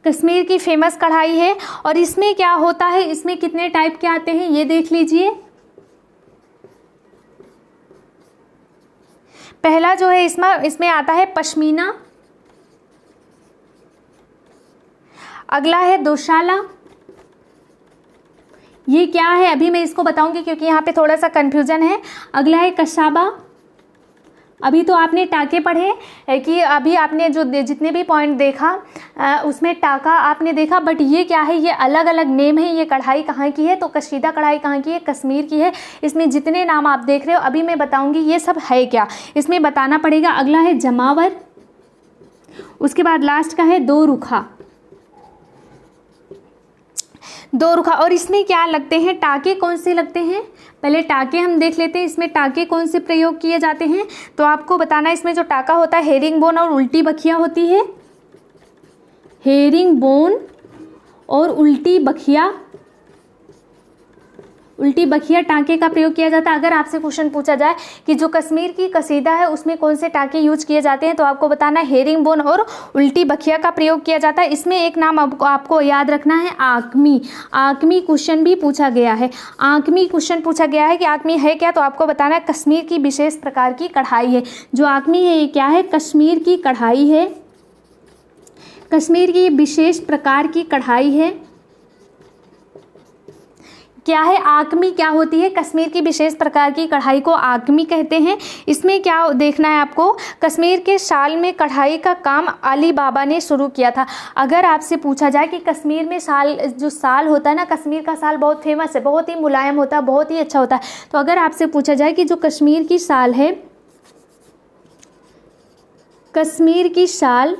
कश्मीर की फेमस कढ़ाई है। और इसमें क्या होता है, इसमें कितने टाइप के आते हैं ये देख लीजिए। पहला जो है इसमें आता है पश्मीना। अगला है दोशाला। ये क्या है अभी मैं इसको बताऊंगी क्योंकि यहाँ पे थोड़ा सा कंफ्यूजन है। अगला है कशाबा। अभी तो आपने टाके पढ़े कि अभी आपने जो जितने भी पॉइंट देखा उसमें टाका आपने देखा, बट ये क्या है, ये अलग अलग नेम है। ये कढ़ाई कहाँ की है, तो कशीदा कढ़ाई कहाँ की है, कश्मीर की है। इसमें जितने नाम आप देख रहे हो अभी मैं बताऊंगी ये सब है क्या, इसमें बताना पड़ेगा। अगला है जमावर। उसके बाद लास्ट का है दो रुखा। दो रुखा। और इसमें क्या लगते हैं, टाके कौन से लगते हैं, पहले टाके हम देख लेते हैं। इसमें टाके कौन से प्रयोग किए जाते हैं, तो आपको बताना है इसमें जो टाका होता है हेरिंग बोन और उल्टी बखिया होती है। हेरिंग बोन और उल्टी बखिया, उल्टी बखिया टाँके का प्रयोग किया जाता है। अगर आपसे क्वेश्चन पूछा जाए कि जो कश्मीर की कसीदा है उसमें कौन से टाँके यूज किए जाते हैं, तो आपको बताना है हेरिंग बोन और उल्टी बखिया का प्रयोग किया जाता है। इसमें एक नाम आपको याद रखना है, आकमी। आकमी क्वेश्चन भी पूछा गया है। आकमी क्वेश्चन पूछा गया है कि आकमी है क्या, तो आपको बताना है कश्मीर की विशेष प्रकार की कढ़ाई है। जो आकमी है ये क्या है, कश्मीर की कढ़ाई है। कश्मीर की विशेष प्रकार की कढ़ाई है। क्या है, आकमी क्या होती है, कश्मीर की विशेष प्रकार की कढ़ाई को आकमी कहते हैं। इसमें क्या देखना है आपको, कश्मीर के शाल में कढ़ाई का काम अली बाबा ने शुरू किया था। अगर आपसे पूछा जाए कि कश्मीर में जो साल होता है ना, कश्मीर का साल बहुत फेमस है, बहुत ही मुलायम होता है, बहुत ही अच्छा होता है। तो अगर आपसे पूछा जाए कि जो कश्मीर की शाल है, कश्मीर की शाल,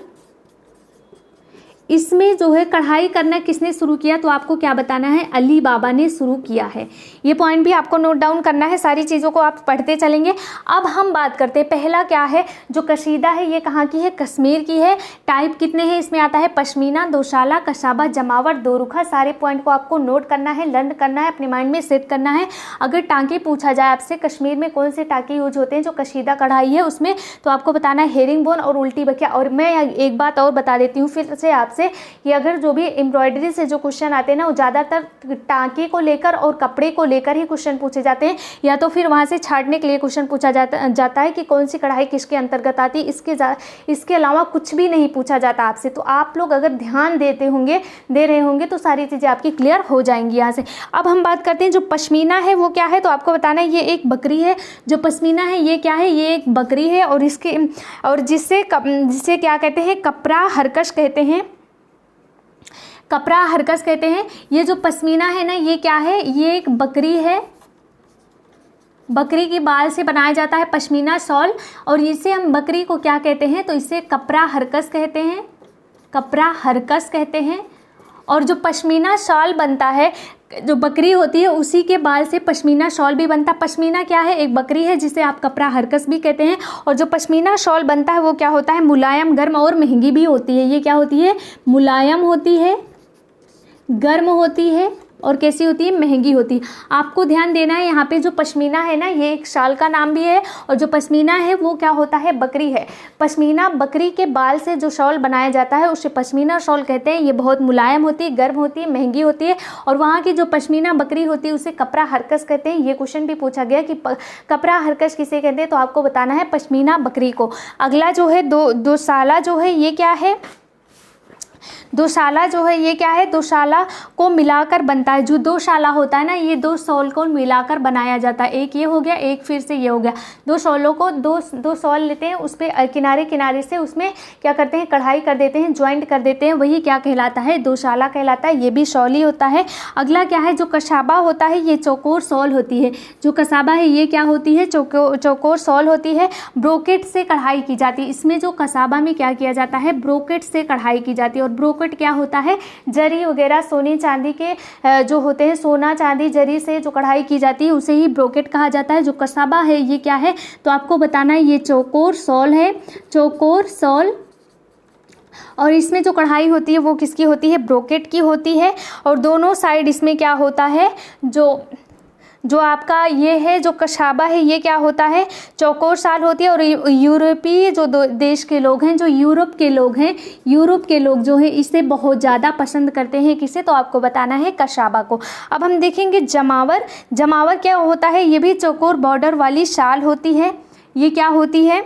इसमें जो है कढ़ाई करना किसने शुरू किया, तो आपको क्या बताना है, अली बाबा ने शुरू किया है। ये पॉइंट भी आपको नोट डाउन करना है, सारी चीज़ों को आप पढ़ते चलेंगे। अब हम बात करते हैं, पहला क्या है, जो कशीदा है ये कहाँ की है, कश्मीर की है। टाइप कितने हैं, इसमें आता है पश्मीना, दोशाला, कशाबा, जमावर, दोरुखा। सारे पॉइंट को आपको नोट करना है, लर्न करना है, अपने माइंड में सेट करना है। अगर टाँके पूछा जाए आपसे कश्मीर में कौन से टाँके यूज होते हैं जो कशीदा कढ़ाई है उसमें, तो आपको बताना है हेरिंग बोन और उल्टी बखिया। और मैं एक बात और बता देती हूँ फिर से आपसे, कि अगर जो भी एम्ब्रॉयडरी से जो क्वेश्चन आते हैं ना, वो ज़्यादातर टाँके को लेकर और कपड़े को लेकर ही क्वेश्चन पूछे जाते हैं, या तो फिर वहाँ से छाटने के लिए क्वेश्चन पूछा जाता है कि कौन सी कढ़ाई किसके अंतर्गत आती है। इसके अलावा कुछ भी नहीं पूछा जाता आपसे। तो आप लोग अगर ध्यान दे रहे होंगे तो सारी चीज़ें आपकी क्लियर हो जाएंगी यहाँ से। अब हम बात करते हैं जो पश्मीना है वो क्या है, तो आपको बताना है ये एक बकरी है। जो पश्मीना है ये क्या है, ये एक बकरी है। और जिससे क्या कहते हैं, कपड़ा हरकश कहते हैं, कपड़ा हरकस कहते हैं। ये जो पश्मीना है ना, ये क्या है, ये एक बकरी है। बकरी के बाल से बनाया जाता है पश्मीना शॉल, और इसे हम बकरी को क्या कहते हैं, तो इसे कपड़ा हरकस कहते हैं, कपड़ा हरकस कहते हैं। और जो पश्मीना शॉल बनता है, जो बकरी होती है उसी के बाल से पश्मीना शॉल भी बनता है। पश्मीना क्या है, एक बकरी है जिसे आप कपड़ा हरकस भी कहते हैं। और जो पश्मीना शॉल बनता है वो क्या होता है, मुलायम, गर्म और महंगी भी होती है। ये क्या होती है, मुलायम होती है, गर्म होती है और कैसी होती है, महंगी होती है। आपको ध्यान देना है यहाँ पे, जो पश्मीना है ना, ये एक शाल का नाम भी है। और जो पश्मीना है वो क्या होता है, बकरी है। पश्मीना बकरी के बाल से जो शॉल बनाया जाता है उसे पश्मीना शॉल कहते हैं। ये बहुत मुलायम होती है, गर्म होती है, महंगी होती है। और वहाँ की जो पश्मीना बकरी होती है उसे कपड़ा हरकस कहते हैं। ये क्वेश्चन भी पूछा गया कि कपड़ा हरकस किसे कहते हैं, तो आपको बताना है पश्मीना बकरी को। अगला जो है दोशाला जो है, ये क्या है, दोशाला जो है ये क्या है, दोशाला को मिलाकर बनता है। जो दोशाला होता है ना, ये दो शॉल को मिलाकर बनाया जाता है। एक ये हो गया, एक फिर से ये हो गया। दो शॉलों को दो शॉल लेते हैं, उस पर किनारे किनारे से उसमें क्या करते हैं, कढ़ाई कर देते हैं, ज्वाइंट कर देते हैं, वही क्या कहलाता है, दोशाला कहलाता है। ये भी शॉल ही होता है। अगला क्या है, जो कसाबा होता है ये चौकोर शॉल होती है। जो कसाबा है ये क्या होती है, चौकोर शॉल होती है। ब्रोकेट से कढ़ाई की जाती है। इसमें जो कसाबा में क्या किया जाता है, ब्रोकेट से कढ़ाई की जाती है। और ब्रोकेट क्या होता है, जरी वगैरह सोने चांदी के जो होते हैं, सोना चांदी जरी से जो कढ़ाई की जाती है उसे ही ब्रोकेट कहा जाता है। जो कसाबा है ये क्या है, तो आपको बताना है ये चौकोर शॉल है, चौकोर शॉल। और इसमें जो कढ़ाई होती है वो किसकी होती है, ब्रोकेट की होती है। और दोनों साइड इसमें क्या होता है, जो आपका ये है जो कसाबा है ये क्या होता है, चौकोर शाल होती है। और यूरोपीय जो देश के लोग हैं, जो यूरोप के लोग हैं, यूरोप के लोग जो हैं इसे बहुत ज़्यादा पसंद करते हैं। किसे, तो आपको बताना है कसाबा को। अब हम देखेंगे जमावर। जमावर क्या होता है, ये भी चौकोर बॉर्डर वाली शाल होती है। ये क्या होती है,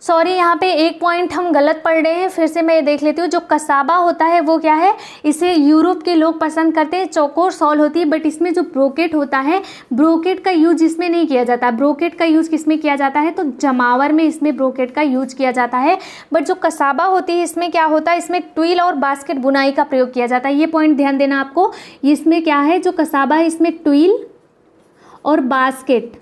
सॉरी यहाँ पे एक पॉइंट हम गलत पढ़ रहे हैं, फिर से मैं देख लेती हूँ। जो कसाबा होता है वो क्या है, इसे यूरोप के लोग पसंद करते हैं। चौकोर शॉल होती है, बट इसमें जो ब्रोकेट होता है, ब्रोकेट का यूज इसमें नहीं किया जाता। ब्रोकेट का यूज किसमें किया जाता है, तो जमावर में इसमें ब्रोकेट का यूज किया जाता है। बट जो कसाबा होती है इसमें क्या होता है, इसमें ट्विल और बास्केट बुनाई का प्रयोग किया जाता है। ये पॉइंट ध्यान देना आपको। इसमें क्या है, जो कसाबा है इसमें ट्विल और बास्केट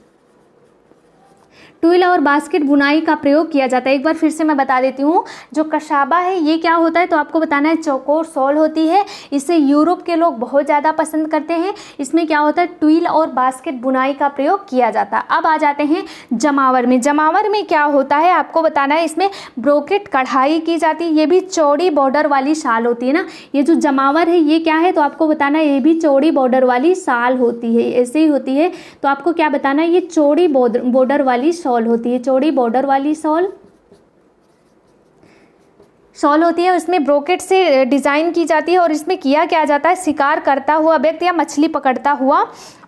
बुनाई का प्रयोग किया जाता है। एक बार फिर से मैं बता देती हूँ, जो कसाबा है ये क्या होता है, तो आपको बताना है चौकोर शॉल होती है। इसे यूरोप के लोग बहुत ज़्यादा पसंद करते हैं। इसमें क्या होता है, ट्विल और बास्केट बुनाई का प्रयोग किया जाता है। अब आ जाते हैं जमावर में। जमावर में क्या होता है, आपको बताना है, इसमें ब्रोकेट कढ़ाई की जाती है। ये भी चौड़ी बॉर्डर वाली शाल होती है ना। ये जो जमावर है ये क्या है, तो आपको बताना है ये भी चौड़ी बॉर्डर वाली शाल होती है, ऐसे ही होती है। तो आपको क्या बताना है, ये चौड़ी बॉर्डर वाली शॉल होती है, चौड़ी बॉर्डर वाली शॉल होती है। उसमें ब्रोकेट से डिजाइन की जाती है। और इसमें किया क्या जाता है, शिकार करता हुआ व्यक्ति या मछली पकड़ता हुआ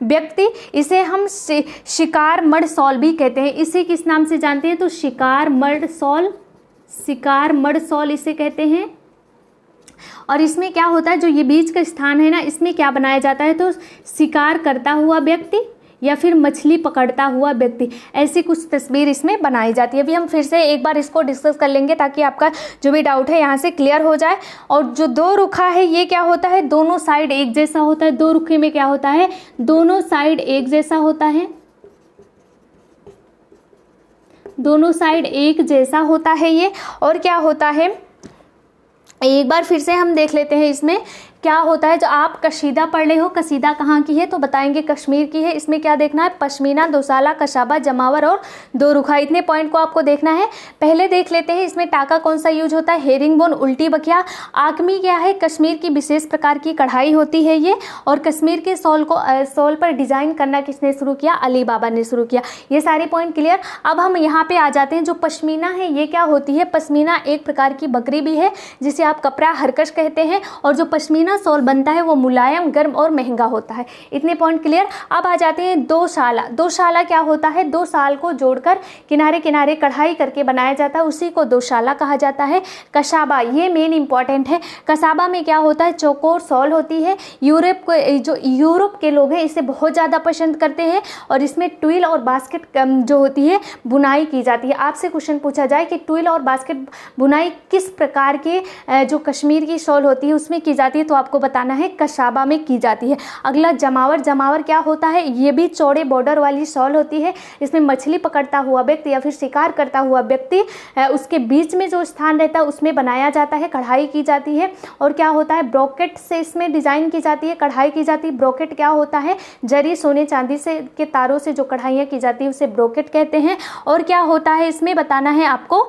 व्यक्ति, इसे हम शिकार मड शॉल भी कहते हैं। इसे किस नाम से जानते हैं, तो शिकार मड शॉल इसे कहते हैं। और इसमें क्या होता है, जो ये बीच का स्थान है ना, इसमें क्या बनाया जाता है, तो शिकार करता हुआ व्यक्ति या फिर मछली पकड़ता हुआ व्यक्ति, ऐसी कुछ तस्वीर इसमें बनाई जाती है। अभी हम फिर से एक बार इसको डिस्कस कर लेंगे ताकि आपका जो भी डाउट है यहाँ से क्लियर हो जाए। और जो दो रुखा है ये क्या होता है, दोनों साइड एक जैसा होता है। दो रुखे में क्या होता है, दोनों साइड एक जैसा होता है, दोनों साइड एक जैसा होता है ये। और क्या होता है, एक बार फिर से हम देख लेते हैं इसमें क्या होता है। जो आप कशीदा पढ़ रहे हो, कसीदा कहाँ की है, तो बताएंगे कश्मीर की है। इसमें क्या देखना है, पश्मीना, दोसाला, कसाबा, जमावर और दो रुखा, इतने पॉइंट को आपको देखना है। पहले देख लेते हैं इसमें टाका कौन सा यूज होता है, हेरिंग बोन, उल्टी बखिया। आकमी क्या है, कश्मीर की विशेष प्रकार की कढ़ाई होती है ये। और कश्मीर के शॉल पर डिजाइन करना किसने शुरू किया, अली बाबा ने शुरू किया। ये सारे पॉइंट क्लियर। अब हम यहाँ पे आ जाते हैं, जो पश्मीना है ये क्या होती है, पश्मीना एक प्रकार की बकरी भी है जिसे आप कपड़ा हरकश कहते हैं। और जो पश्मीना शॉल बनता है वो मुलायम, गर्म और महंगा होता है। इतने पॉइंट क्लियर। अब आ जाते हैं दोशाला। दोशाला क्या होता है, दो शाल को जोड़कर किनारे किनारे कढ़ाई करके बनाया जाता है, उसी को दोशाला कहा जाता है। कसाबा, ये मेन इंपॉर्टेंट है। कसाबा में क्या होता है, चौकोर शॉल होती है। जो यूरोप के लोग हैं इसे बहुत ज़्यादा पसंद करते हैं। और इसमें ट्विल और बास्केट जो होती है बुनाई की जाती है। आपसे क्वेश्चन पूछा जाए कि ट्विल और बास्केट बुनाई किस प्रकार के जो कश्मीर की शॉल होती है उसमें की जाती है, तो आपको बताना है कसाबा में की जाती है। अगला जमावर। जमावर क्या होता है, ये भी चौड़े बॉर्डर वाली शॉल होती है। इसमें मछली पकड़ता हुआ व्यक्ति या फिर शिकार करता हुआ व्यक्ति, उसके बीच में जो स्थान रहता है उसमें बनाया जाता है, कढ़ाई की जाती है। और क्या होता है, ब्रोकेट से इसमें डिजाइन की जाती है, कढ़ाई की जाती है। ब्रोकेट क्या होता है, जरी, सोने चांदी से के तारों से जो कढ़ाइयाँ की जाती है उसे ब्रोकेट कहते हैं। और क्या होता है इसमें बताना है आपको,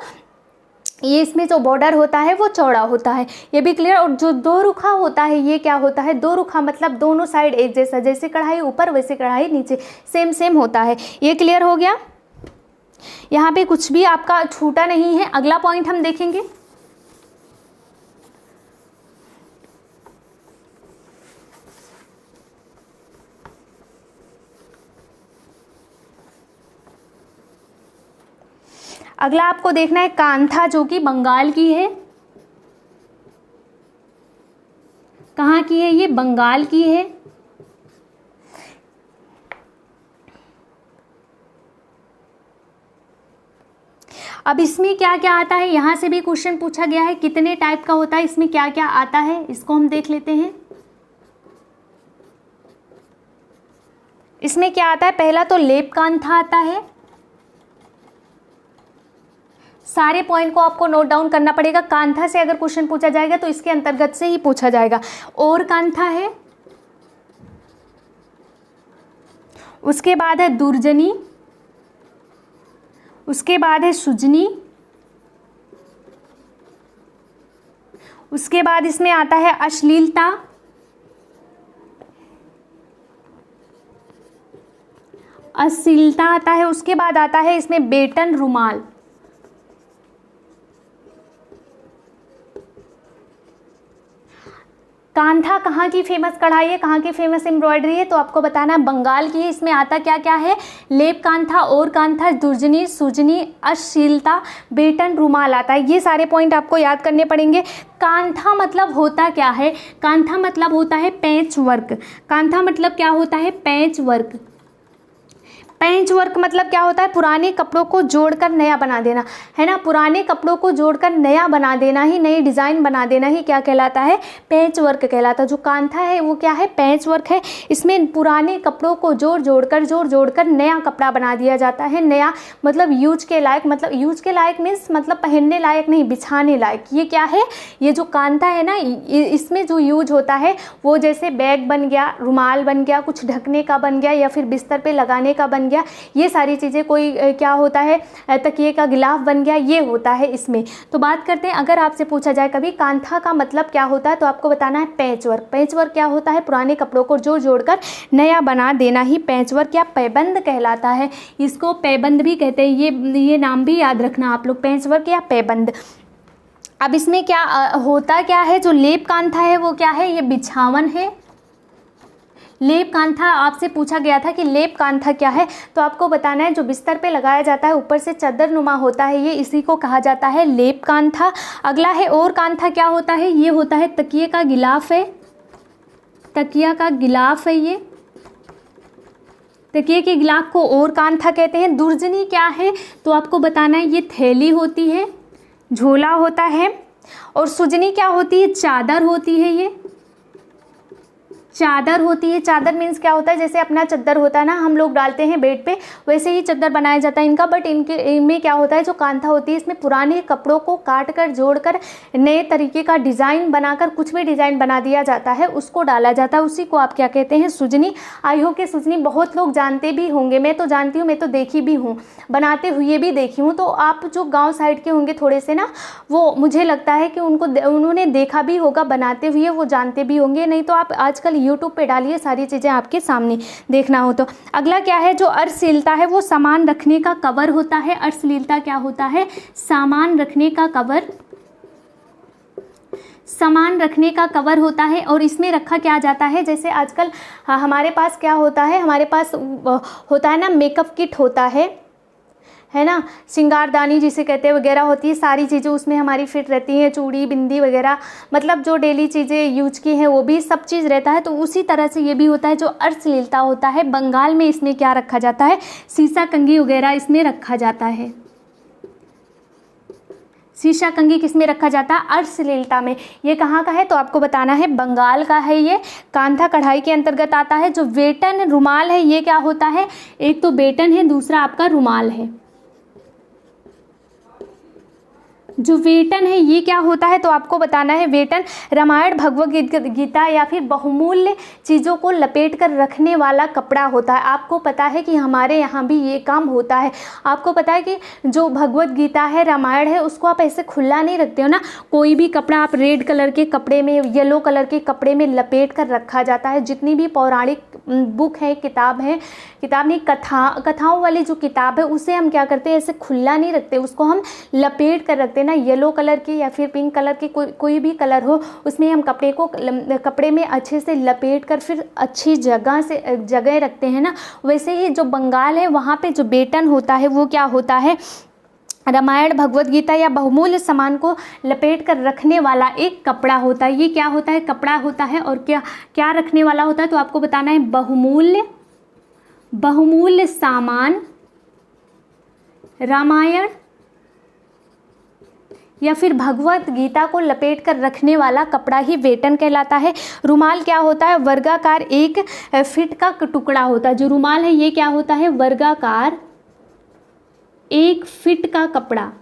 ये इसमें जो बॉर्डर होता है वो चौड़ा होता है, ये भी क्लियर। और जो दो रुखा होता है ये क्या होता है, दो रुखा मतलब दोनों साइड एक जैसा, जैसे कढ़ाई ऊपर वैसे कढ़ाई नीचे, सेम होता है। ये क्लियर हो गया। यहाँ पे कुछ भी आपका छूटा नहीं है। अगला पॉइंट हम देखेंगे, अगला आपको देखना है कांथा, जो कि बंगाल की है। कहाँ की है ये? बंगाल की है। अब इसमें क्या क्या आता है, यहाँ से भी क्वेश्चन पूछा गया है, कितने टाइप का होता है, इसमें क्या क्या आता है, इसको हम देख लेते हैं। इसमें क्या आता है, पहला तो लेप कांथा आता है। सारे पॉइंट को आपको नोट डाउन करना पड़ेगा। कांथा से अगर क्वेश्चन पूछा जाएगा तो इसके अंतर्गत से ही पूछा जाएगा। और कांथा है, उसके बाद है दुर्जनी, उसके बाद है सुजनी, उसके बाद इसमें आता है अश्लीलता, अश्लीलता आता है। उसके बाद आता है इसमें बेटन रुमाल। कांथा कहाँ की फेमस कढ़ाई है, कहाँ की फेमस एम्ब्रॉयडरी है, तो आपको बताना है बंगाल की है। इसमें आता क्या क्या है, लेप कांथा, और कांथा, दुर्जनी, सुजनी, अश्लीलता, बेटन रुमाल आता है। ये सारे पॉइंट आपको याद करने पड़ेंगे। कांथा मतलब होता क्या है, कांथा मतलब होता है पैच वर्क। कांथा मतलब क्या होता है, पैच वर्क। पैच वर्क मतलब क्या होता है, पुराने कपड़ों को जोड़कर नया बना देना, है ना। पुराने कपड़ों को जोड़कर नया बना देना ही, नई डिज़ाइन बना देना ही क्या कहलाता है, पैच वर्क कहलाता है। जो कांथा है वो क्या है, पैच वर्क है। इसमें पुराने कपड़ों को जोड़ जोड़कर नया कपड़ा बना दिया जाता है। नया मतलब यूज के लायक, मतलब यूज के लायक मीन्स मतलब पहनने लायक नहीं, बिछाने लायक। ये क्या है, ये जो कांथा है ना, इसमें जो यूज होता है वो जैसे बैग बन गया, रुमाल बन गया, कुछ ढकने का बन गया, या फिर बिस्तर पे लगाने का बन गया, ये सारी चीज़ें। कोई क्या होता है, तकिए का गिलाफ बन गया, ये होता है इसमें। तो बात करते हैं, अगर आपसे पूछा जाए कभी कांथा का मतलब क्या होता है, तो आपको बताना है पैच वर्क। पैच वर्क क्या होता है, पुराने कपड़ों को जोड़कर नया बना देना ही पैच वर्क या पैबंद कहलाता है। इसको पैबंद भी कहते हैं, ये नाम भी याद रखना आप लोग, पैच वर्क या पैबंद। अब इसमें क्या होता क्या है, जो लेप कांथा है वो क्या है, ये बिछावन है। लेप कांथा आपसे पूछा गया था कि लेप कांथा क्या है, तो आपको बताना है जो बिस्तर पे लगाया जाता है, ऊपर से चादर नुमा होता है, ये इसी को कहा जाता है लेप कांथा। अगला है और कांथा, क्या होता है, ये होता है तकिए का गिलाफ है। तकिया का गिलाफ है ये, तकिए के गिलाफ को और कांथा कहते हैं। दुर्जनी क्या है, तो आपको बताना है ये थैली होती है, झोला होता है। और सुजनी क्या होती है, चादर होती है, ये चादर होती है। चादर मीन्स क्या होता है, जैसे अपना चादर होता है ना, हम लोग डालते हैं बेड पे, वैसे ही चादर बनाया जाता है इनका। बट इनमें क्या होता है, जो कांथा होती है इसमें पुराने कपड़ों को काट कर जोड़कर नए तरीके का डिज़ाइन बनाकर, कुछ भी डिज़ाइन बना दिया जाता है, उसको डाला जाता है, उसी को आप क्या कहते हैं, सुजनी। आई हो कि सुजनी बहुत लोग जानते भी होंगे, मैं तो जानती हूँ, मैं तो देखी भी हूँ, बनाते हुए भी देखी हूँ। तो आप जो गाँव साइड के होंगे थोड़े से ना, वो मुझे लगता है कि उन्होंने देखा भी होगा बनाते हुए, वो जानते भी होंगे। नहीं तो आप आजकल यूट्यूब पे डालिए, सारी चीज़ें आपके सामने देखना हो तो। अगला क्या है, जो अश्लीलता है वो सामान रखने का कवर होता है। अश्लीलता क्या होता है, सामान रखने का कवर, सामान रखने का कवर होता है। और इसमें रखा क्या जाता है, जैसे आजकल हमारे पास क्या होता है, हमारे पास होता है ना मेकअप किट होता है ना, श्रृंगारदानी जिसे कहते हैं वगैरह होती है, सारी चीज़ें उसमें हमारी फिट रहती हैं, चूड़ी बिंदी वगैरह, मतलब जो डेली चीज़ें यूज की हैं वो भी सब चीज़ रहता है। तो उसी तरह से ये भी होता है जो अश्लीलता होता है। बंगाल में इसमें क्या रखा जाता है, शीशा कंघी वगैरह इसमें रखा जाता है। शीशा कंघी किस में रखा जाता है, अश्लीलता में। ये कहाँ का है, तो आपको बताना है बंगाल का है। ये कांथा कढ़ाई के अंतर्गत आता है। जो बेटन रुमाल है ये क्या होता है, एक तो बेटन है, दूसरा आपका रुमाल है। जो वेतन है ये क्या होता है, तो आपको बताना है वेतन रामायण भगवत गीता या फिर बहुमूल्य चीज़ों को लपेट कर रखने वाला कपड़ा होता है। आपको पता है कि हमारे यहाँ भी ये काम होता है। आपको पता है कि जो भगवत गीता है, रामायण है, उसको आप ऐसे खुला नहीं रखते हो ना। कोई भी कपड़ा आप रेड कलर के कपड़े में, येलो कलर के कपड़े में लपेट कर रखा जाता है। जितनी भी पौराणिक बुक है, किताब नहीं, कथाओं वाली जो किताब है उसे हम क्या करते हैं, ऐसे खुला नहीं रखते, उसको हम लपेट कर रखते हैं ना। येलो कलर की या फिर पिंक कलर की कोई भी कलर हो, उसमें हम कपड़े में अच्छे से लपेट कर फिर अच्छी जगह रखते हैं ना। वैसे ही जो बंगाल है वहाँ पे जो बेटन होता है वो क्या होता है, रामायण, भगवत गीता या बहुमूल्य सामान को लपेट कर रखने वाला एक कपड़ा होता है। ये क्या होता है? कपड़ा होता है। और क्या क्या रखने वाला होता है? तो आपको बताना है बहुमूल्य सामान, रामायण या फिर भगवत गीता को लपेट कर रखने वाला कपड़ा ही वेटन कहलाता है। रुमाल क्या होता है? वर्गाकार 1 फीट का टुकड़ा होता है। जो रुमाल है ये क्या होता है? वर्गाकार 1 फीट का कपड़ा,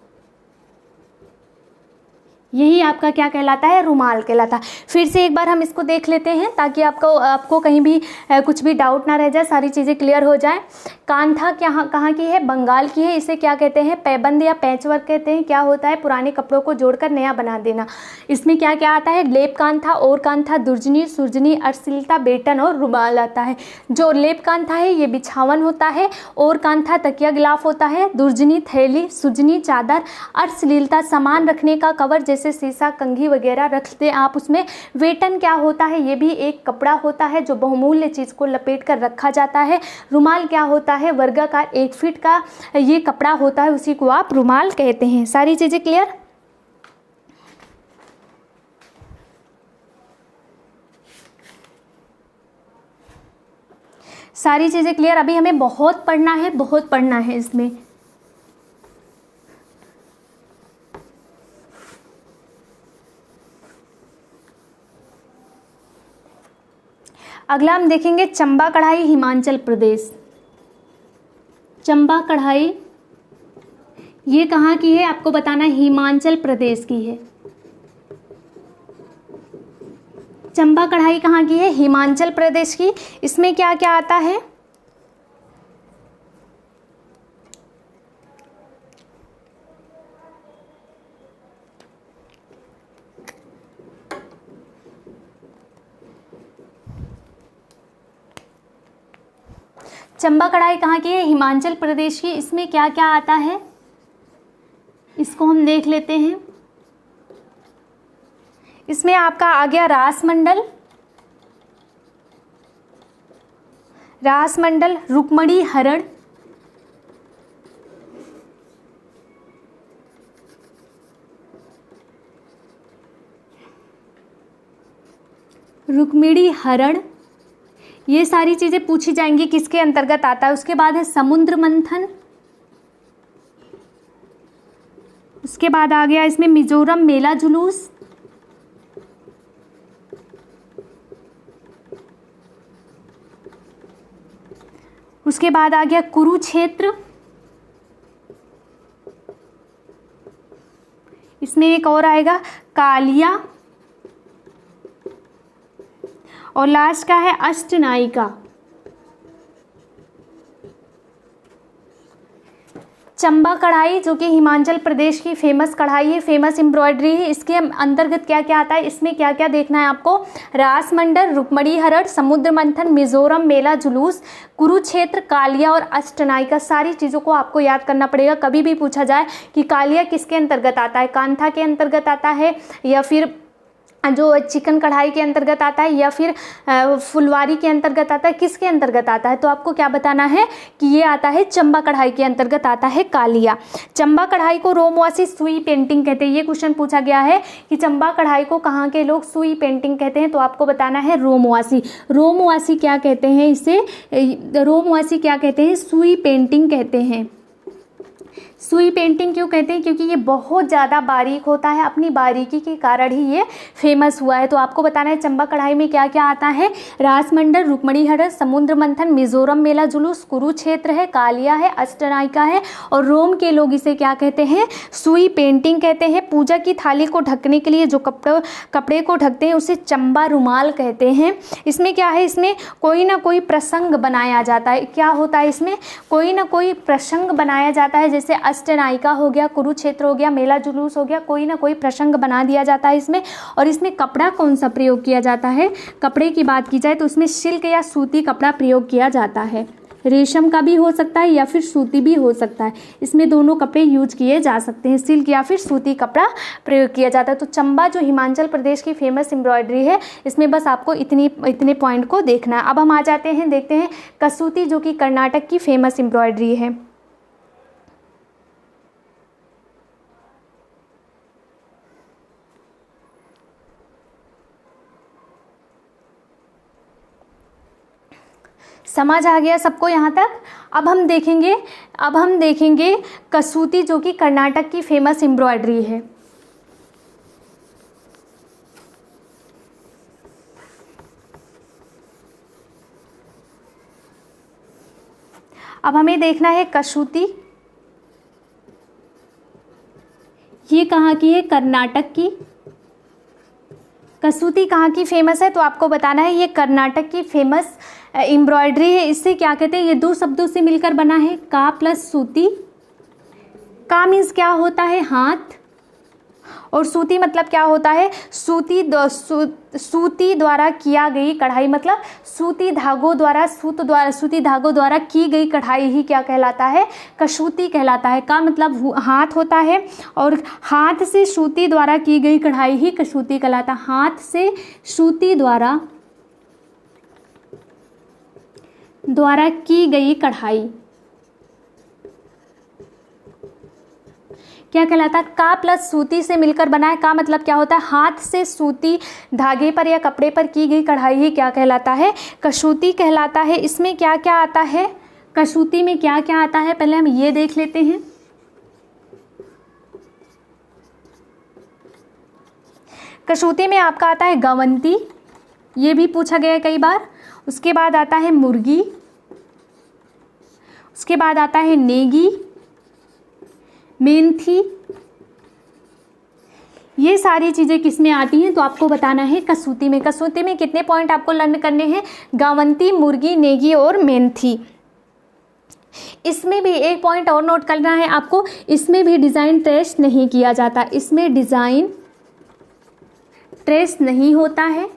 यही आपका क्या कहलाता है? रुमाल कहलाता है। फिर से एक बार हम इसको देख लेते हैं ताकि आपको कहीं भी कुछ भी डाउट ना रह जाए, सारी चीज़ें क्लियर हो जाए। कांथा कहाँ की है? बंगाल की है। इसे क्या कहते हैं? पैबंद या पैचवर्क कहते हैं। क्या होता है? पुराने कपड़ों को जोड़कर नया बना देना। इसमें क्या क्या आता है? लेप कांथा, और कांथा, दुर्जनी, सुरजनी, अश्लीलता, बेटन और रुमाल आता है। जो लेप कांथा है ये बिछावन होता है, और कांथा तकिया गिलाफ होता है, दुर्जनी थैली, सुजनी चादर, अश्लीलता सामान रखने का कवर जैसे शीशा, कंघी वगैरह रखते हैं आप उसमें। वेटन क्या होता है? ये भी एक कपड़ा होता है जो बहुमूल्य चीज़ को लपेट कर रखा जाता है। रुमाल क्या होता है? वर्गाकार 1 फीट का ये कपड़ा होता है, उसी को आप रुमाल कहते हैं। सारी चीज़ें क्लियर? सारी चीज़ें क्लियर? अभी हमें बहुत पढ़ना है इसमें। अगला हम देखेंगे चंबा कढ़ाई, हिमाचल प्रदेश। चंबा कढ़ाई ये कहाँ की है? आपको बताना है, हिमाचल प्रदेश की है। चंबा कढ़ाई कहाँ की है? हिमाचल प्रदेश की। इसमें क्या क्या आता है? चंबा कढ़ाई कहाँ की है? हिमाचल प्रदेश की। इसमें क्या क्या आता है इसको हम देख लेते हैं। इसमें आपका आ गया रासमंडल, रुक्मणी हरण, ये सारी चीजें पूछी जाएंगी किसके अंतर्गत आता है। उसके बाद है समुद्र मंथन, उसके बाद आ गया इसमें मिजोरम मेला जुलूस, उसके बाद आ गया कुरुक्षेत्र, इसमें एक और आएगा कालिया, और लास्ट का है अष्टनायिका। चंबा कढ़ाई जो कि हिमाचल प्रदेश की फेमस कढ़ाई है, फेमस एम्ब्रॉयडरी है, इसके अंतर्गत क्या क्या आता है, इसमें क्या क्या देखना है आपको। रासमंडल, रुक्मणी हरण, समुद्र मंथन, मिजोरम मेला जुलूस, कुरुक्षेत्र, कालिया और अष्टनायिका, सारी चीज़ों को आपको याद करना पड़ेगा। कभी भी पूछा जाए कि कालिया किसके अंतर्गत आता है, कांथा के अंतर्गत आता है, या फिर जो चिकन कढ़ाई के अंतर्गत आता है, या फिर फुलवारी के अंतर्गत आता है, किसके अंतर्गत आता है, तो आपको क्या बताना है कि ये आता है चंबा कढ़ाई के अंतर्गत आता है कालिया। चंबा कढ़ाई को रोमवासी सुई पेंटिंग कहते हैं। ये क्वेश्चन पूछा गया है कि चंबा कढ़ाई को कहाँ के लोग सुई पेंटिंग कहते हैं, तो आपको बताना है रोमवासी। रोमवासी क्या कहते हैं इसे? रोमवासी क्या कहते हैं? सुई पेंटिंग कहते हैं। सुई पेंटिंग क्यों कहते हैं? क्योंकि ये बहुत ज़्यादा बारीक होता है, अपनी बारीकी के कारण ही ये फेमस हुआ है। तो आपको बताना है चंबा कढ़ाई में क्या क्या आता है। रासमंडल, रुक्मणी हरण, समुद्र मंथन, मिजोरम मेला जुलूस, कुरुक्षेत्र है, कालिया है, अष्टनायिका है, और रोम के लोग इसे क्या कहते हैं? सुई पेंटिंग कहते हैं। पूजा की थाली को ढकने के लिए जो कपड़े को ढकते हैं उसे चंबा रुमाल कहते हैं। इसमें क्या है? इसमें कोई ना कोई प्रसंग बनाया जाता है। क्या होता है इसमें? कोई ना कोई प्रसंग बनाया जाता है, जैसे अष्टनायिका हो गया, कुरुक्षेत्र हो गया, मेला जुलूस हो गया, कोई ना कोई प्रसंग बना दिया जाता है इसमें। और इसमें कपड़ा कौन सा प्रयोग किया जाता है? कपड़े की बात की जाए तो इसमें सिल्क या सूती कपड़ा प्रयोग किया जाता है। रेशम का भी हो सकता है या फिर सूती भी हो सकता है, इसमें दोनों कपड़े यूज किए जा सकते हैं। सिल्क या फिर सूती कपड़ा प्रयोग किया जाता है। तो चंबा जो हिमाचल प्रदेश की फेमस एम्ब्रॉयडरी है, इसमें बस आपको इतने पॉइंट को देखना है। अब हम आ जाते हैं, देखते हैं कसूती जो कि कर्नाटक की फेमस एम्ब्रॉयडरी है। समझ आ गया सबको यहाँ तक? अब हम देखेंगे कसूती, जो कि कर्नाटक की फेमस एम्ब्रॉयडरी है। अब हमें देखना है कसूती, ये कहाँ की है? कर्नाटक की। कसूती कहाँ की फेमस है? तो आपको बताना है ये कर्नाटक की फेमस एम्ब्रॉयडरी है। इससे क्या कहते हैं? ये दो शब्दों से मिलकर बना है, का प्लस सूती। का मीन्स क्या होता है? हाथ, और सूती मतलब क्या होता है? सूती द्वारा किया गई कढ़ाई, मतलब सूती धागों द्वारा की गई कढ़ाई ही क्या कहलाता है? कसूती कहलाता है। का मतलब हाथ होता है, और हाथ से सूती द्वारा की गई कढ़ाई ही कसूती कहलाता है। हाथ से सूती द्वारा की गई कढ़ाई क्या कहलाता है? का प्लस सूती से मिलकर बना है। का मतलब क्या होता है? हाथ से सूती धागे पर या कपड़े पर की गई कढ़ाई ही क्या कहलाता है? कसूती कहलाता है। इसमें क्या क्या आता है? कसूती में क्या क्या आता है पहले हम ये देख लेते हैं। कसूती में आपका आता है गावंती, ये भी पूछा गया है कई बार। उसके बाद आता है मुर्गी, उसके बाद आता है नेगी, मेंथी। ये सारी चीज़ें किस में आती हैं? तो आपको बताना है कसूती में। कसूती में कितने पॉइंट आपको लर्न करने हैं? गावंती, मुर्गी, नेगी और मेंथी। इसमें भी एक पॉइंट और नोट करना है आपको, इसमें भी डिज़ाइन ट्रेस नहीं किया जाता। इसमें डिज़ाइन ट्रेस नहीं होता है।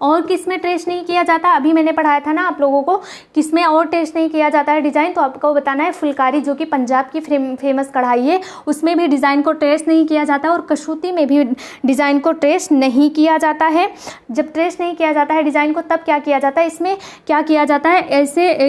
और किस में ट्रेस नहीं किया जाता? अभी मैंने पढ़ाया था ना आप लोगों को, किस में और ट्रेस नहीं किया जाता है डिज़ाइन। तो आपको बताना है फुलकारी, जो कि पंजाब की फेमस कढ़ाई है, उसमें भी डिज़ाइन को ट्रेस नहीं किया जाता। और कसूती में भी डिज़ाइन को ट्रेस नहीं किया जाता है। जब ट्रेस नहीं किया जाता है डिज़ाइन को, तब क्या किया जाता है? इसमें क्या किया जाता है?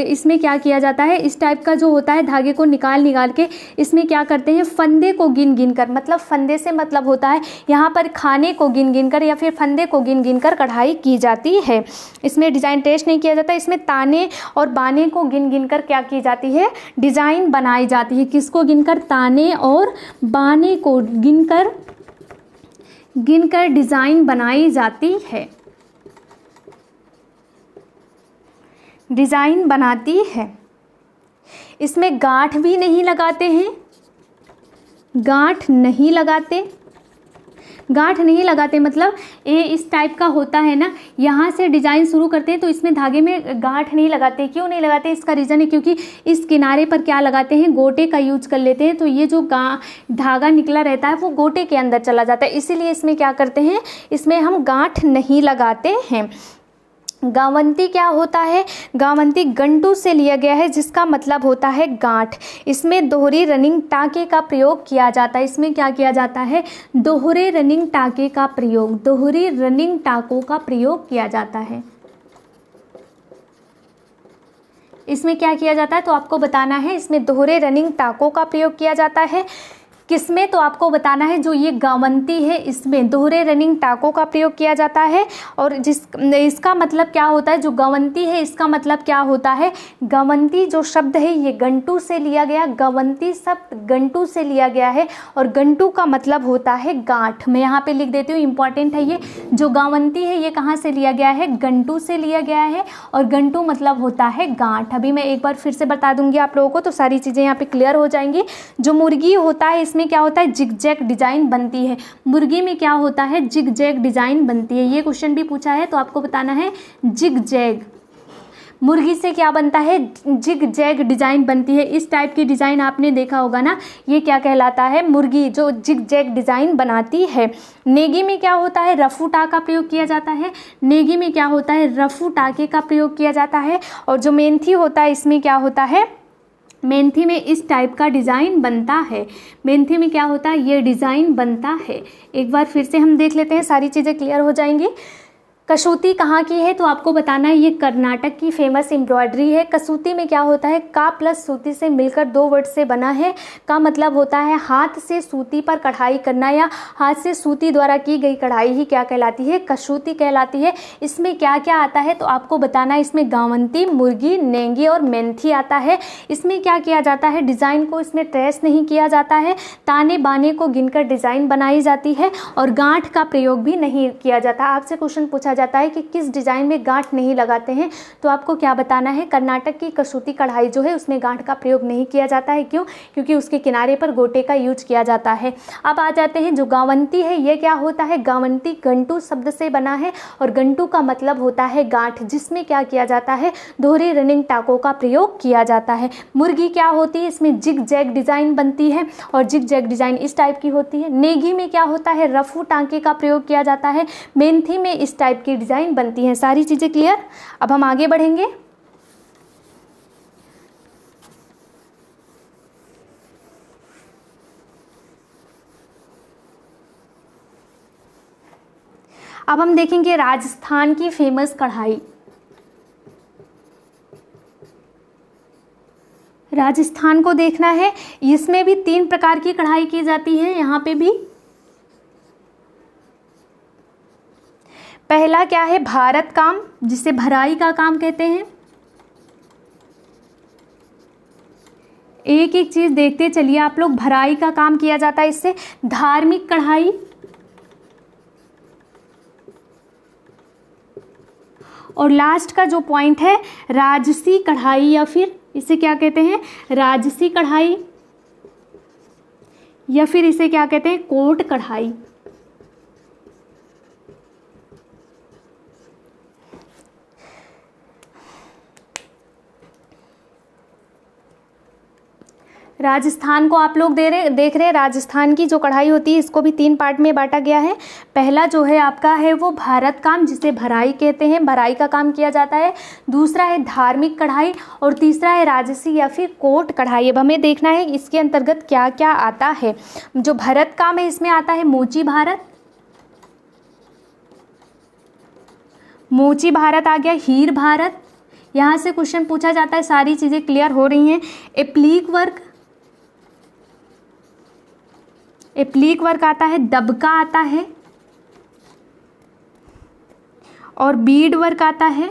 इसमें क्या किया जाता है? इस टाइप का जो होता है, धागे को निकाल के इसमें क्या करते हैं? फंदे को गिन कर, मतलब फंदे से मतलब होता है यहाँ पर खाने को गिन कर या फिर फंदे को गिन कर कढ़ाई की जाती है। इसमें डिज़ाइन ट्रेस नहीं किया जाता। इसमें ताने और बाने को गिन कर क्या की जाती है? डिज़ाइन बनाई जाती है। किसको गिनकर? ताने और बाने को गिनकर डिज़ाइन बनाई जाती है, डिज़ाइन बनाती है। इसमें गांठ भी नहीं लगाते हैं, गांठ नहीं लगाते मतलब ये इस टाइप का होता है ना, यहाँ से डिज़ाइन शुरू करते हैं तो इसमें धागे में गांठ नहीं लगाते। क्यों नहीं लगाते? इसका रीज़न है क्योंकि इस किनारे पर क्या लगाते हैं? गोटे का यूज कर लेते हैं। तो ये जो धागा निकला रहता है वो गोटे के अंदर चला जाता है, इसीलिए इसमें क्या करते हैं? इसमें हम गांठ नहीं लगाते हैं। गावंती क्या होता है? गावंती गंटू से लिया गया है, जिसका मतलब होता है गांठ। इसमें दोहरी रनिंग टाँके का प्रयोग किया जाता है। इसमें क्या किया जाता है? दोहरे रनिंग टाँके का प्रयोग, दोहरी रनिंग टाँकों का प्रयोग किया जाता है। इसमें क्या किया जाता है? तो आपको बताना है इसमें दोहरे रनिंग टाँकों का प्रयोग किया जाता है। किसमें? तो आपको बताना है जो ये गावंती है इसमें दोहरे रनिंग टाँकों का प्रयोग किया जाता है। और इसका मतलब क्या होता है? जो गावंती है इसका मतलब क्या होता है? गावंती जो शब्द है ये गंटू से लिया गया, गावंती शब्द गंटू से लिया गया है और गंटू का मतलब होता है गांठ। मैं यहाँ पे लिख देती हूँ, इंपॉर्टेंट है ये। जो गावंती है ये कहाँ से लिया गया है? गंटू से लिया गया है और गंटू मतलब होता है गांठ। अभी मैं एक बार फिर से बता दूंगी आप लोगों को तो सारी चीज़ें यहाँ पे क्लियर हो जाएंगी। जो मुर्गी होता है इसमें क्या होता है? जिग-जैग डिज़ाइन बनती है। मुर्गी में क्या होता है? जिग-जैग डिज़ाइन बनती है। ये क्वेश्चन भी पूछा है तो आपको बताना है जिग-जैग। मुर्गी से क्या बनता है? जिग-जैग डिज़ाइन बनती है। इस टाइप की डिज़ाइन आपने देखा होगा ना, ये क्या कहलाता है? मुर्गी जो जिग-जैग डिज़ाइन बनाती है। नेगी में क्या होता है? रफू टा का प्रयोग किया जाता है। नेगी में क्या होता है? रफू टाके का प्रयोग किया जाता है। और जो मेंथी होता है इसमें क्या होता है? मेंथी में इस टाइप का डिज़ाइन बनता है। मेंथी में क्या होता है? ये डिज़ाइन बनता है। एक बार फिर से हम देख लेते हैं, सारी चीज़ें क्लियर हो जाएंगी। कसूती कहाँ की है तो आपको बताना है, ये कर्नाटक की फेमस एम्ब्रॉयडरी है। कसूती में क्या होता है, का प्लस सूती से मिलकर 2 वर्ड से बना है। का मतलब होता है हाथ से सूती पर कढ़ाई करना या हाथ से सूती द्वारा की गई कढ़ाई ही क्या कहलाती है, कसूती कहलाती है। इसमें क्या क्या आता है तो आपको बताना है, इसमें गावंती, मुर्गी, नेंगी और मेंथी आता है। इसमें क्या किया जाता है, डिज़ाइन को इसमें ट्रेस नहीं किया जाता है, ताने बाने को गिनकर डिज़ाइन बनाई जाती है और गांठ का प्रयोग भी नहीं किया जाता। आपसे क्वेश्चन पूछा जाता है कि किस डिज़ाइन में गांठ नहीं लगाते हैं तो आपको क्या बताना है, कर्नाटक की कसूती कढ़ाई जो है उसमें गांठ का प्रयोग नहीं किया जाता है। क्यों? क्योंकि उसके किनारे पर गोटे का यूज किया जाता है। अब आ जाते हैं जो गावंती है, ये क्या होता है, गावंती गंटू शब्द से बना है और गंटू का मतलब होता है गांठ, जिसमें क्या किया जाता है, दोहरे रनिंग टाकों का प्रयोग किया जाता है। मुर्गी क्या होती है, इसमें जिग जैग डिज़ाइन बनती है और जिग जैग डिज़ाइन इस टाइप की होती है। नेगी में क्या होता है, रफू टांके का प्रयोग किया जाता है। मेंथी में इस टाइप की डिज़ाइन बनती है। सारी चीज़ें क्लियर। अब हम आगे बढ़ेंगे। अब हम देखेंगे राजस्थान की फेमस कढ़ाई। राजस्थान को देखना है, इसमें भी 3 प्रकार की कढ़ाई की जाती है। यहाँ पे भी पहला क्या है, भारत काम, जिसे भराई का काम कहते हैं। एक एक चीज देखते चलिए आप लोग। भराई का काम किया जाता है इससे। धार्मिक कढ़ाई और लास्ट का जो पॉइंट है, राजसी कढ़ाई, या फिर इसे क्या कहते हैं, राजसी कढ़ाई, या फिर इसे क्या कहते हैं, कोट कढ़ाई। राजस्थान को आप लोग देख रहे हैं। राजस्थान की जो कढ़ाई होती है इसको भी 3 पार्ट में बांटा गया है। पहला जो है आपका है वो भारत काम, जिसे भराई कहते हैं, भराई का काम किया जाता है। दूसरा है धार्मिक कढ़ाई और तीसरा है राजसी या फिर कोट कढ़ाई। अब हमें देखना है इसके अंतर्गत क्या क्या आता है। जो भारत काम है इसमें आता है मोची भारत, मोची भारत आ गया, हीर भारत, यहाँ से क्वेश्चन पूछा जाता है। सारी चीज़ें क्लियर हो रही हैं। एप्लीक वर्क, एप्लीक वर्क आता है, दबका आता है और बीड वर्क आता है।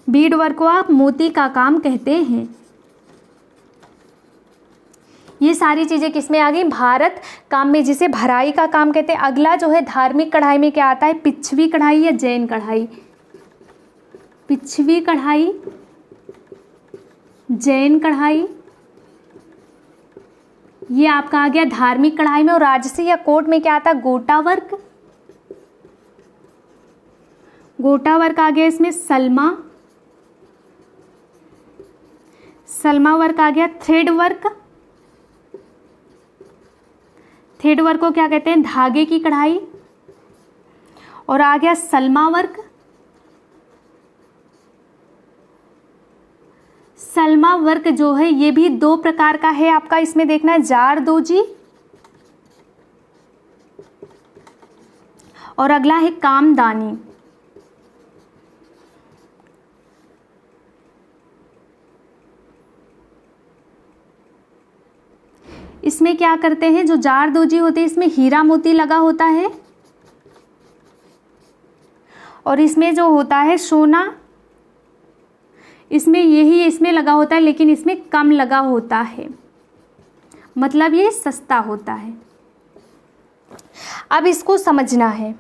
बीड वर्क को आप मोती का काम कहते हैं। ये सारी चीज़ें किसमें आ गई, भारत काम में, जिसे भराई का काम कहते हैं। अगला जो है धार्मिक कढ़ाई में क्या आता है, पिछवी कढ़ाई या जैन कढ़ाई। पिछवी कढ़ाई, जैन कढ़ाई, ये आपका आ गया धार्मिक कढ़ाई में। और राजसी या कोट में क्या आता है, गोटा वर्क, गोटा वर्क आ गया इसमें। सलमा, सलमा वर्क आ गया। थ्रेड वर्क, थ्रेड वर्क को क्या कहते हैं, धागे की कढ़ाई। और आ गया सलमा वर्क। सलमा वर्क जो है ये भी 2 प्रकार का है आपका। इसमें देखना है जारदोजी और अगला है कामदानी। इसमें क्या करते हैं, जो जारदोजी होते हैं इसमें हीरा मोती लगा होता है और इसमें जो होता है सोना, इसमें यही इसमें लगा होता है, लेकिन इसमें कम लगा होता है, मतलब ये सस्ता होता है। अब इसको समझना है।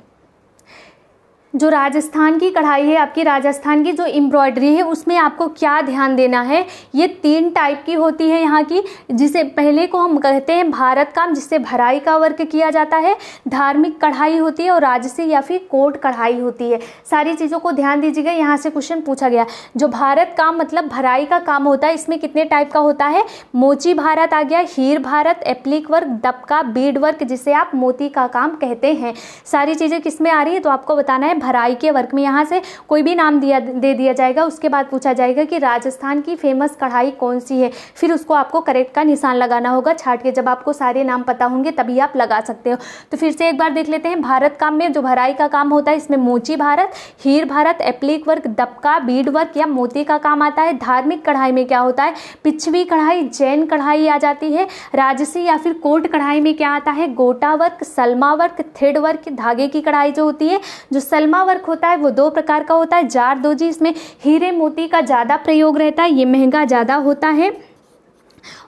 जो राजस्थान की कढ़ाई है आपकी, राजस्थान की जो एम्ब्रॉयडरी है उसमें आपको क्या ध्यान देना है, ये 3 टाइप की होती है यहाँ की। जिसे पहले को हम कहते हैं भारत काम, जिससे भराई का वर्क किया जाता है। धार्मिक कढ़ाई होती है और राजसी या फिर कोट कढ़ाई होती है। सारी चीज़ों को ध्यान दीजिएगा, यहाँ से क्वेश्चन पूछा गया। जो भारत काम मतलब भराई का काम होता है, इसमें कितने टाइप का होता है, मोची भारत आ गया, हीर भारत, एप्लिक वर्क, दबका, बीड वर्क, जिसे आप मोती का काम कहते हैं। सारी चीज़ें किस में आ रही है तो आपको बताना है भराई के वर्क में यहाँ से कोई भी नाम दे दिया जाएगा, उसके बाद पूछा जाएगा कि राजस्थान की फेमस कढ़ाई कौन सी है, फिर उसको आपको करेक्ट का निशान लगाना होगा छाट के। जब आपको सारे नाम पता होंगे तभी आप लगा सकते हो। तो फिर से एक बार देख लेते हैं। भारत काम में जो भराई का काम होता है इसमें मोची भारत, हीर भारत, एप्लिक वर्क, दबका, बीड वर्क या मोती का काम आता है। धार्मिक कढ़ाई में क्या होता है, पिछवी कढ़ाई, जैन कढ़ाई आ जाती है। राजसी या फिर कोट कढ़ाई में क्या आता है, गोटा work, Salma work, thread work. धागे की कढ़ाई जो होती है, जो सलमा वर्क होता है वो दो प्रकार का होता है, जारदोजी, इसमें हीरे मोती का ज़्यादा प्रयोग रहता है, ये महंगा ज़्यादा होता है।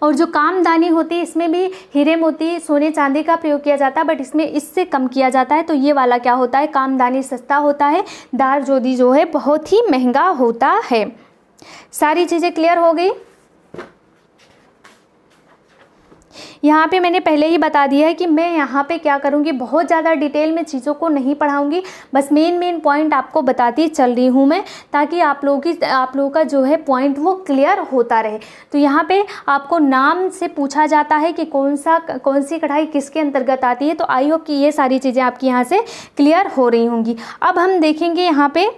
और जो कामदानी होती है इसमें भी हीरे मोती सोने चांदी का प्रयोग किया जाता है, बट इसमें इससे कम किया जाता है। तो ये वाला क्या होता है, कामदानी सस्ता होता है, दारदोजी जो है बहुत ही महंगा होता है। सारी चीज़ें क्लियर हो गई। यहाँ पे मैंने पहले ही बता दिया है कि मैं यहाँ पे क्या करूँगी, बहुत ज़्यादा डिटेल में चीज़ों को नहीं पढ़ाऊँगी, बस मेन पॉइंट आपको बताती चल रही हूँ मैं, ताकि आप लोगों का जो है पॉइंट वो क्लियर होता रहे। तो यहाँ पे आपको नाम से पूछा जाता है कि कौन सी कढ़ाई किसके अंतर्गत आती है। तो आई होप कि ये सारी चीज़ें आपकी यहाँ से क्लियर हो रही होंगी। अब हम देखेंगे यहाँ पे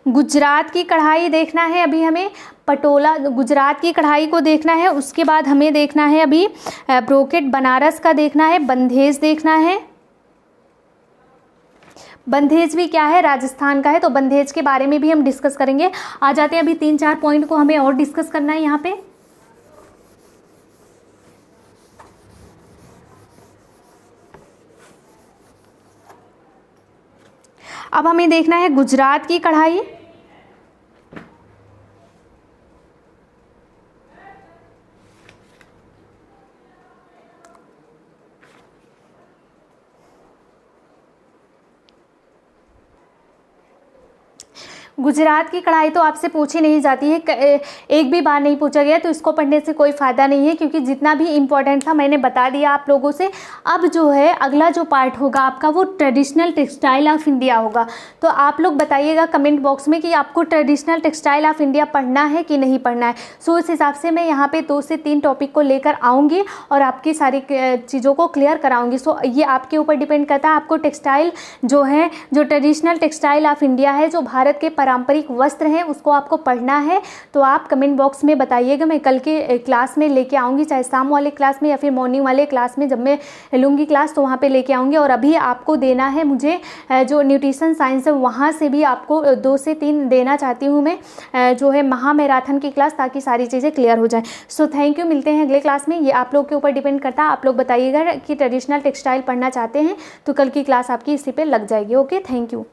गुजरात की कढ़ाई देखना है अभी हमें, पटोला गुजरात की कढ़ाई को देखना है। उसके बाद हमें देखना है अभी ब्रोकेट बनारस का देखना है, बंधेज देखना है। बंधेज भी क्या है, राजस्थान का है, तो बंधेज के बारे में भी हम डिस्कस करेंगे। आ जाते हैं अभी 3-4 पॉइंट को हमें और डिस्कस करना है यहाँ पे। अब हमें देखना है गुजरात की कढ़ाई। गुजरात की कढ़ाई तो आपसे पूछी नहीं जाती है, एक भी बार नहीं पूछा गया, तो इसको पढ़ने से कोई फ़ायदा नहीं है, क्योंकि जितना भी इम्पोर्टेंट था मैंने बता दिया आप लोगों से। अब जो है अगला जो पार्ट होगा आपका वो ट्रेडिशनल टेक्सटाइल ऑफ इंडिया होगा। तो आप लोग बताइएगा कमेंट बॉक्स में कि आपको ट्रेडिशनल टेक्सटाइल ऑफ इंडिया पढ़ना है कि नहीं पढ़ना है। सो इस हिसाब से मैं यहाँ पर 2 से 3 टॉपिक को लेकर आऊँगी और आपकी सारी चीज़ों को क्लियर कराऊँगी। सो ये आपके ऊपर डिपेंड करता है, आपको टेक्सटाइल जो है, जो ट्रेडिशनल टेक्सटाइल ऑफ इंडिया है, जो भारत के पारंपरिक वस्त्र हैं, उसको आपको पढ़ना है। तो आप कमेंट बॉक्स में बताइएगा, मैं कल के क्लास में लेके आऊँगी, चाहे शाम वाले क्लास में या फिर मॉर्निंग वाले क्लास में, जब मैं लूँगी क्लास तो वहाँ पे लेके आऊँगी। और अभी आपको देना है मुझे जो न्यूट्रिशन साइंस है, वहाँ से भी आपको 2 से 3 देना चाहती हूँ मैं, जो है महामैराथन की क्लास, ताकि सारी चीज़ें क्लियर हो जाए। सो थैंक यू, मिलते हैं अगले क्लास में। ये आप लोग के ऊपर डिपेंड करता है, आप लोग बताइएगा कि ट्रेडिशनल टेक्सटाइल पढ़ना चाहते हैं तो कल की क्लास आपकी इसी पे लग जाएगी। Okay, thank you.